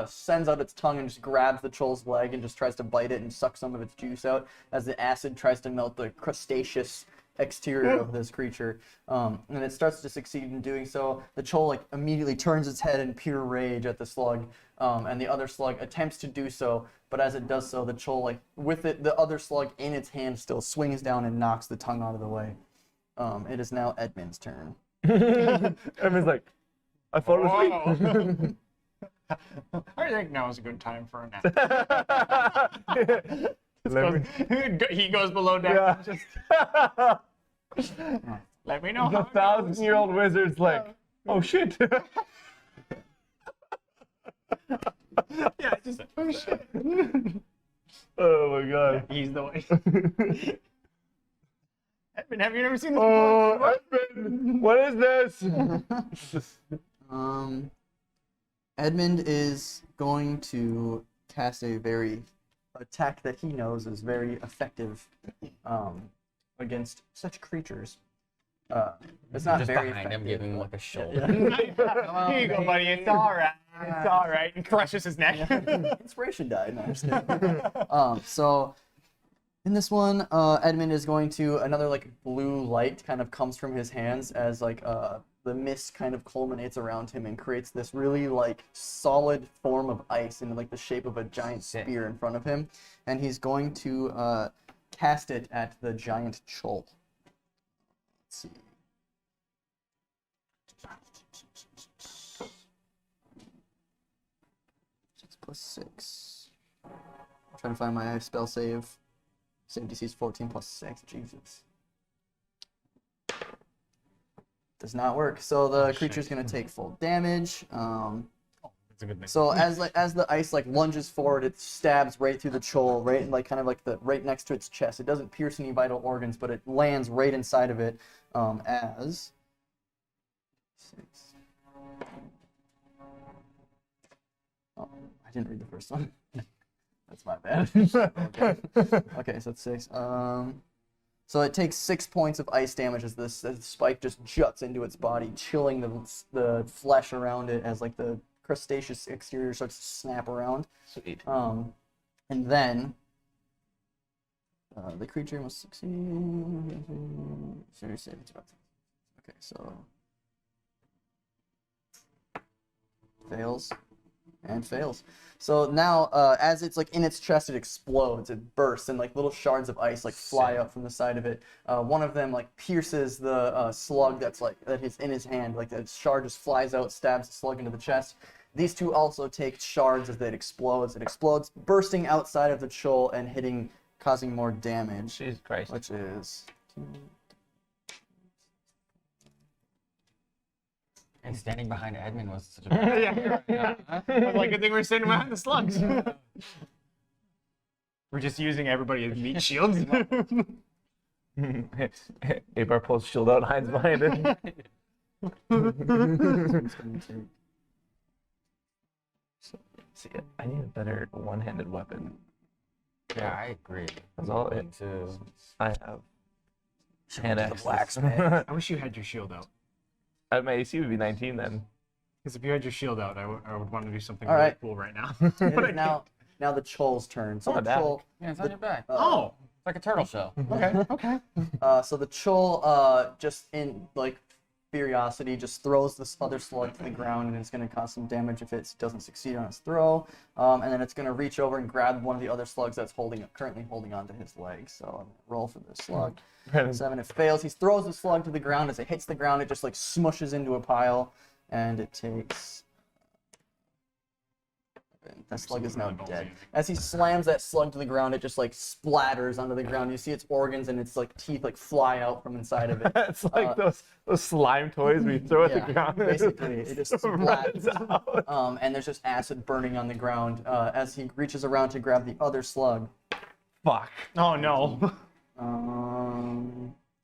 sends out its tongue and just grabs the troll's leg and just tries to bite it and suck some of its juice out as the acid tries to melt the crustaceous exterior of this creature. And it starts to succeed in doing so. The troll like immediately turns its head in pure rage at the slug, and the other slug attempts to do so. But as it does so, the troll, like with the other slug in its hand, still swings down and knocks the tongue out of the way. It is now Edmund's turn. Edmund's like, I thought it was me. I think now is a good time for a nap. He goes below deck. Yeah. Just let me know The how it goes. 1,000-year-old wizard's like, oh shit. Yeah, just oh shit. Oh my god. He's the way. Edmund, have you never seen this? Oh, Edmund, what is this? Edmund is going to cast a very attack that he knows is very effective against such creatures. It's not Just very behind him, effective. giving him like a shoulder. Here you go, buddy. It's all right. It's all right. And crushes his neck. Inspiration died. No, I'm just kidding. So in this one, Edmund is going to another like blue light kind of comes from his hands as like the mist kind of culminates around him and creates this really like solid form of ice in like the shape of a giant spear in front of him, and he's going to cast it at the giant Chol. Let's see. 6 + 6. I'm trying to find my spell save. Save DC is 14 + 6. Jesus. Does not work. So the creature's gonna take full damage. That's a good thing. So as the ice like lunges forward, it stabs right through the Chol, right in like kind of like the right next to its chest. It doesn't pierce any vital organs, but it lands right inside of it. As 6. Oh, I didn't read the first one. That's my bad. Okay, so it's 6. So it takes 6 points of ice damage as the spike just juts into its body, chilling the flesh around it as like the crustaceous exterior starts to snap around. Sweet. And then the creature must succeed. Serious save. Okay, so fails. And fails. So now, as it's like in its chest, it explodes. It bursts, and like little shards of ice like fly up from the side of it. One of them like pierces the slug that is in his hand. Like that shard just flies out, stabs the slug into the chest. These two also take shards as it explodes. It explodes, bursting outside of the Chol and causing more damage. Jesus Christ. Which is. And standing behind Edmund was such a Yeah. Like, good thing we're sitting behind the slugs. We're just using everybody as meat shields. Abar pulls shield out, hides behind it. See, I need a better one-handed weapon. Yeah, I agree. That's all Me it too. I have. Hand the axes. blacksmith. I wish you had your shield out. My AC would be 19 then. Because if you had your shield out, I would want to do something All really right. cool right now. It But I is now the Chol's turn. So On the my back. Chol. Yeah, it's on your back. Oh, It's like a turtle shell. okay, okay. So the Chol, just in like curiosity, just throws this other slug to the ground, and it's going to cause some damage if it doesn't succeed on its throw. And then it's going to reach over and grab one of the other slugs that's currently holding onto his leg. So I'm going to roll for this slug. Brandon, 7, it fails. He throws the slug to the ground. As it hits the ground, it just like smushes into a pile, and it takes. That slug is now dead. As he slams that slug to the ground, it just like splatters onto the ground. You see its organs and its like teeth like fly out from inside of it. it's like those slime toys we throw at the ground. Basically, it just runs splats. out. And there's just acid burning on the ground as he reaches around to grab the other slug. Fuck. Oh, no.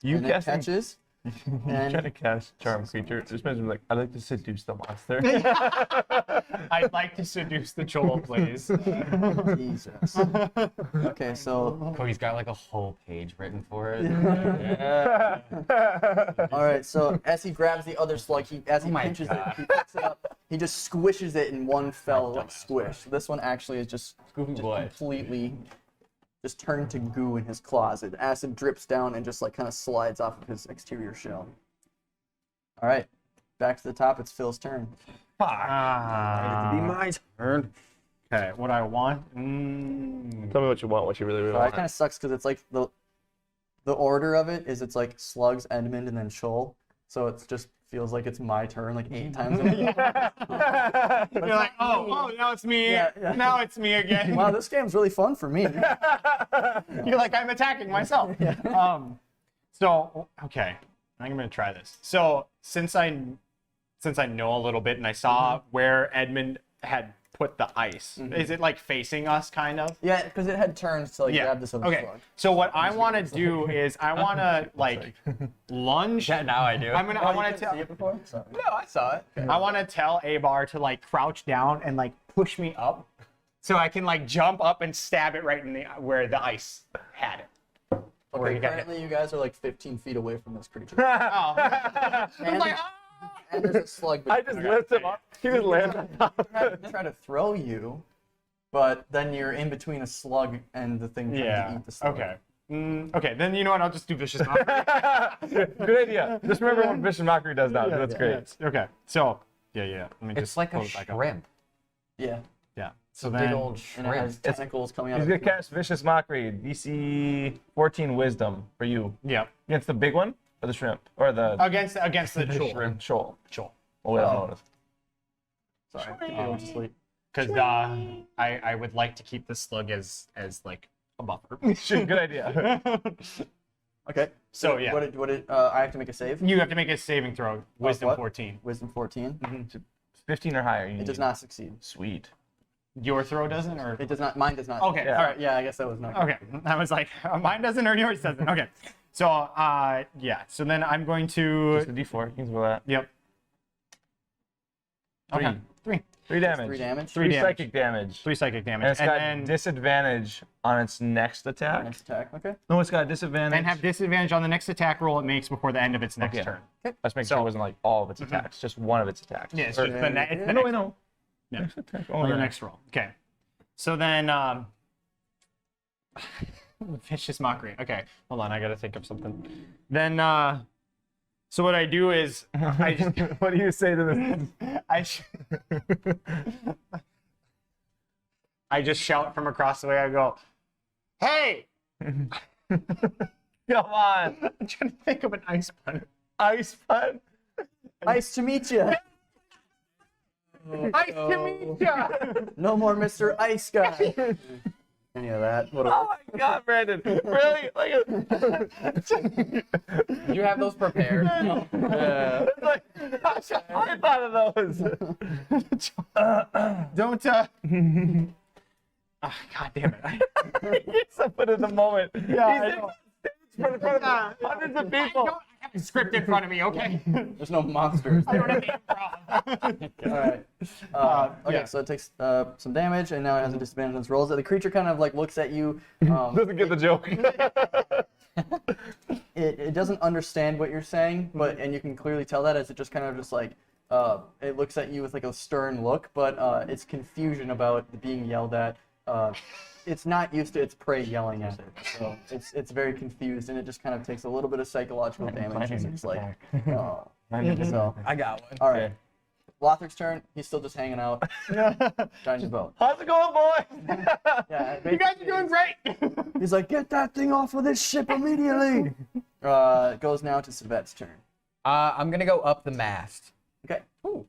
You And it casting? catches. You're trying to cast charm creature. This man's like, I'd like to seduce the monster. I'd like to seduce the Chol, please. Jesus. Okay, so Cody's got like a whole page written for it. all right. So as he grabs the other slug, as he Oh my pinches God. it, he picks it up. He just squishes it in one fell like squish. This one actually is just completely just turned to goo in his claws. The acid drips down and just like kind of slides off of his exterior shell. All right, back to the top. It's Phil's turn. Be my turn. Okay, what I want? Tell me what you want, what you really, really It want. kind of sucks because it's like the order of it is it's like slugs, Edmund, and then Shoal. So it just feels like it's my turn like 8 times a week. You're like, oh, now it's me. Yeah, yeah. Now it's me again. Wow, this game's really fun for me. You're like, I'm attacking myself. So okay, I'm gonna try this. So since I know a little bit and I saw where Edmund had put the ice, is it like facing us kind of? Yeah, because it had turns to like grab this other Okay. slug. So what I want to do is I want to like lunge. Yeah, now I do. I want to See tell. it before? Sorry. No, I saw it. I want to tell Abar to like crouch down and like push me up, so I can like jump up and stab it right in the where the ice had it. Where Okay, you got it. currently you guys are like 15 feet away from this creature. Oh. I was like, And there's a slug I between just lift him up. He just lands on top. try to throw you, but then you're in between a slug and the thing trying to yeah. eat the slug. Okay. Okay. Then you know what? I'll just do vicious mockery. Good idea. Just remember what Vicious Mockery does now. That's great. Yes. Okay. So yeah. Let me It's just like a close back up. shrimp. Yeah. Yeah. So Big then. old And it shrimp. has tentacles coming out He's of gonna it. cast Vicious Mockery, DC 14 Wisdom for you. Yeah. Against the big one or the shrimp or the Against the troll. shrimp shoal. Troll. Oh, yeah, I don't know. Sorry, I went to sleep. Because I would like to keep the slug as like a buffer. Shit, good idea. Okay. So, yeah. What did I have to make a save? You have to make a saving throw. Wisdom what? 14. Wisdom 14. 15 or higher. It does not succeed. Sweet. Your throw doesn't, or It does not. Mine does not. okay, Yeah. all right. Yeah, I guess that was not. Okay, I was like, mine doesn't or yours doesn't. Okay, so yeah. So then I'm going to. Just a D4. You can throw that. Yep. Okay. Three. 3 damage. 3 damage. 3 damage. psychic damage. 3 psychic And damage, it's got disadvantage on its next attack. Next attack. Okay. No, it's got disadvantage. and have disadvantage on the next attack roll it makes before the end of its next Okay. turn. Let's make sure it wasn't like all of its attacks, just one of its attacks. Yeah, it's Or- just the, it's the no, next, I know. Yeah. Next attack. on Oh, the yeah. next roll. Okay. So then, vicious mockery. Okay, hold on, I gotta think of something. Then, so what I do is, I just, What do you say to this? I just shout from across the way. I go, "Hey!" Come on. I'm trying to think of an ice pun. Ice pun. Nice to meet you. Nice to meet ya. No more Mr. Ice Guy. Any of that? What Oh my God, Brandon! Really? Like, Did you have those prepared? it's like I thought of those. Don't. Oh, God damn it! He's something in the moment. Yeah, I He's know. in front of hundreds of I people. don't have a script in front of me, okay? There's no monsters. I don't have improv. All right. Okay, yeah. so it takes some damage, and now it has a disadvantage on its rolls. The creature kind of like looks at you. Doesn't get the joke. It doesn't understand what you're saying, but and you can clearly tell that as it just kind of just like it looks at you with like a stern look, but it's confusion about being yelled at. It's not used to its prey yelling at it, so it's very confused, and it just kind of takes a little bit of psychological damage. And it's like, oh. So, I got one. all right. Lothar's turn. He's still just hanging out, trying to vote. How's it going, boy? Yeah, You guys are doing great. he's like, get that thing off of this ship immediately. It goes now to Savet's turn. I'm gonna go up the mast. Okay. Ooh.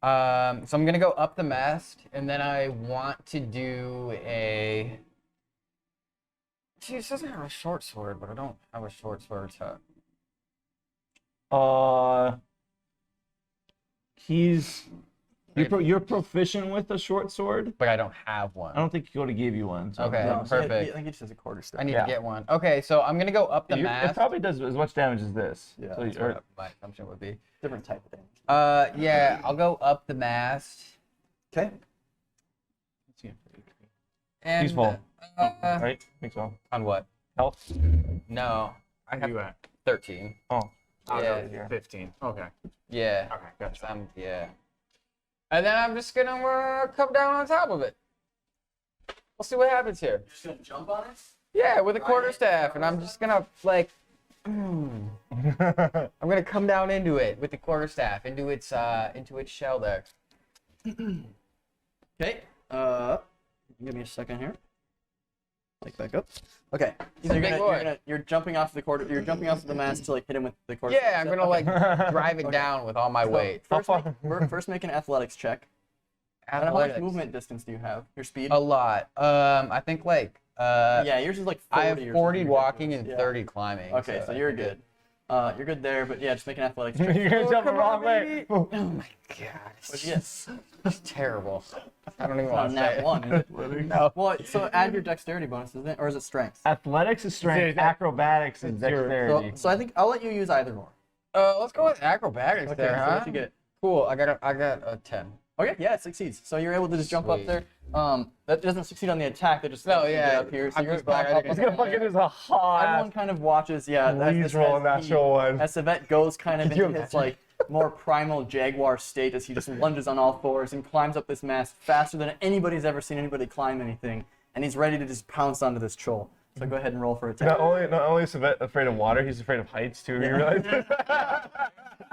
So I'm gonna go up the mast, and then I want to do a. Gee, this doesn't have a short sword, but I don't have a short sword. So You're proficient with a short sword. but I don't have one. I don't think Yoda gave you one. So Okay. No, so perfect. I think he just has a quarter staff. I need Yeah. to get one. Okay, so I'm gonna go up the It mast. probably does as much damage as this. Yeah, So that's or- What my assumption would be. Different type of damage. Yeah, I'll go up the mast. Okay. And, He's full. right? I think so. On what? Health. No, I have You at? 13. Oh. Yeah. 15. Okay. Yeah. Okay. Gotcha. Yeah. And then I'm just gonna come down on top of it. We'll see what happens here. Just gonna jump on it? Yeah, with a quarterstaff, and I'm just gonna like. I'm gonna come down into it with the quarterstaff into its shell there. Okay. Give me a second here. Like back up. Okay. So you're jumping off the quarter. You're jumping off the mast to like hit him with the quarter. Yeah, I'm gonna like drive it down with all my weight. First make an athletics check. And how much Athletics. movement distance do you have? Your speed? A lot. I think like Yeah, yours is like 40 I have or 40 something walking ridiculous. and Yeah. 30 climbing. Okay, so you're good. You're good there, but yeah, just make an athletics check. You're gonna jump the wrong way. Oh my god. What'd you get? It's terrible. I don't even Not want a to nat say it. one, is it? No. Well, so add your dexterity bonus, isn't it? Or is it strength? Athletics is strength. Acrobatics is dexterity. So I think I'll let you use either or. Let's go with acrobatics there, so huh? what'd you get? Cool. I got a 10. Okay, yeah, it succeeds. So you're able to just jump up Sweet. there. That doesn't succeed on the attack. That just No, lets you yeah, get up here. So I'm you're just glad I up didn't- He's gonna fucking use a hot Everyone kind of watches, yeah. Please roll a natural one. As Yvette goes kind of Could you into his imagine? like more primal jaguar state as he just lunges on all fours and climbs up this mast faster than anybody's ever seen anybody climb anything, and he's ready to just pounce onto this troll. So go ahead and roll for attack. Not only is Yvette afraid of water, he's afraid of heights too. You realize?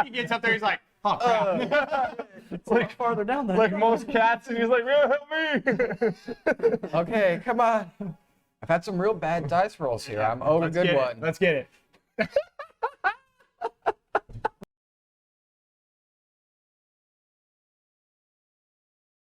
He gets up there, he's like, oh crap. It's like farther down than like most cats, and he's like, help me! Okay, come on. I've had some real bad dice rolls here. I'm owed a Let's good get one. it. Let's get it.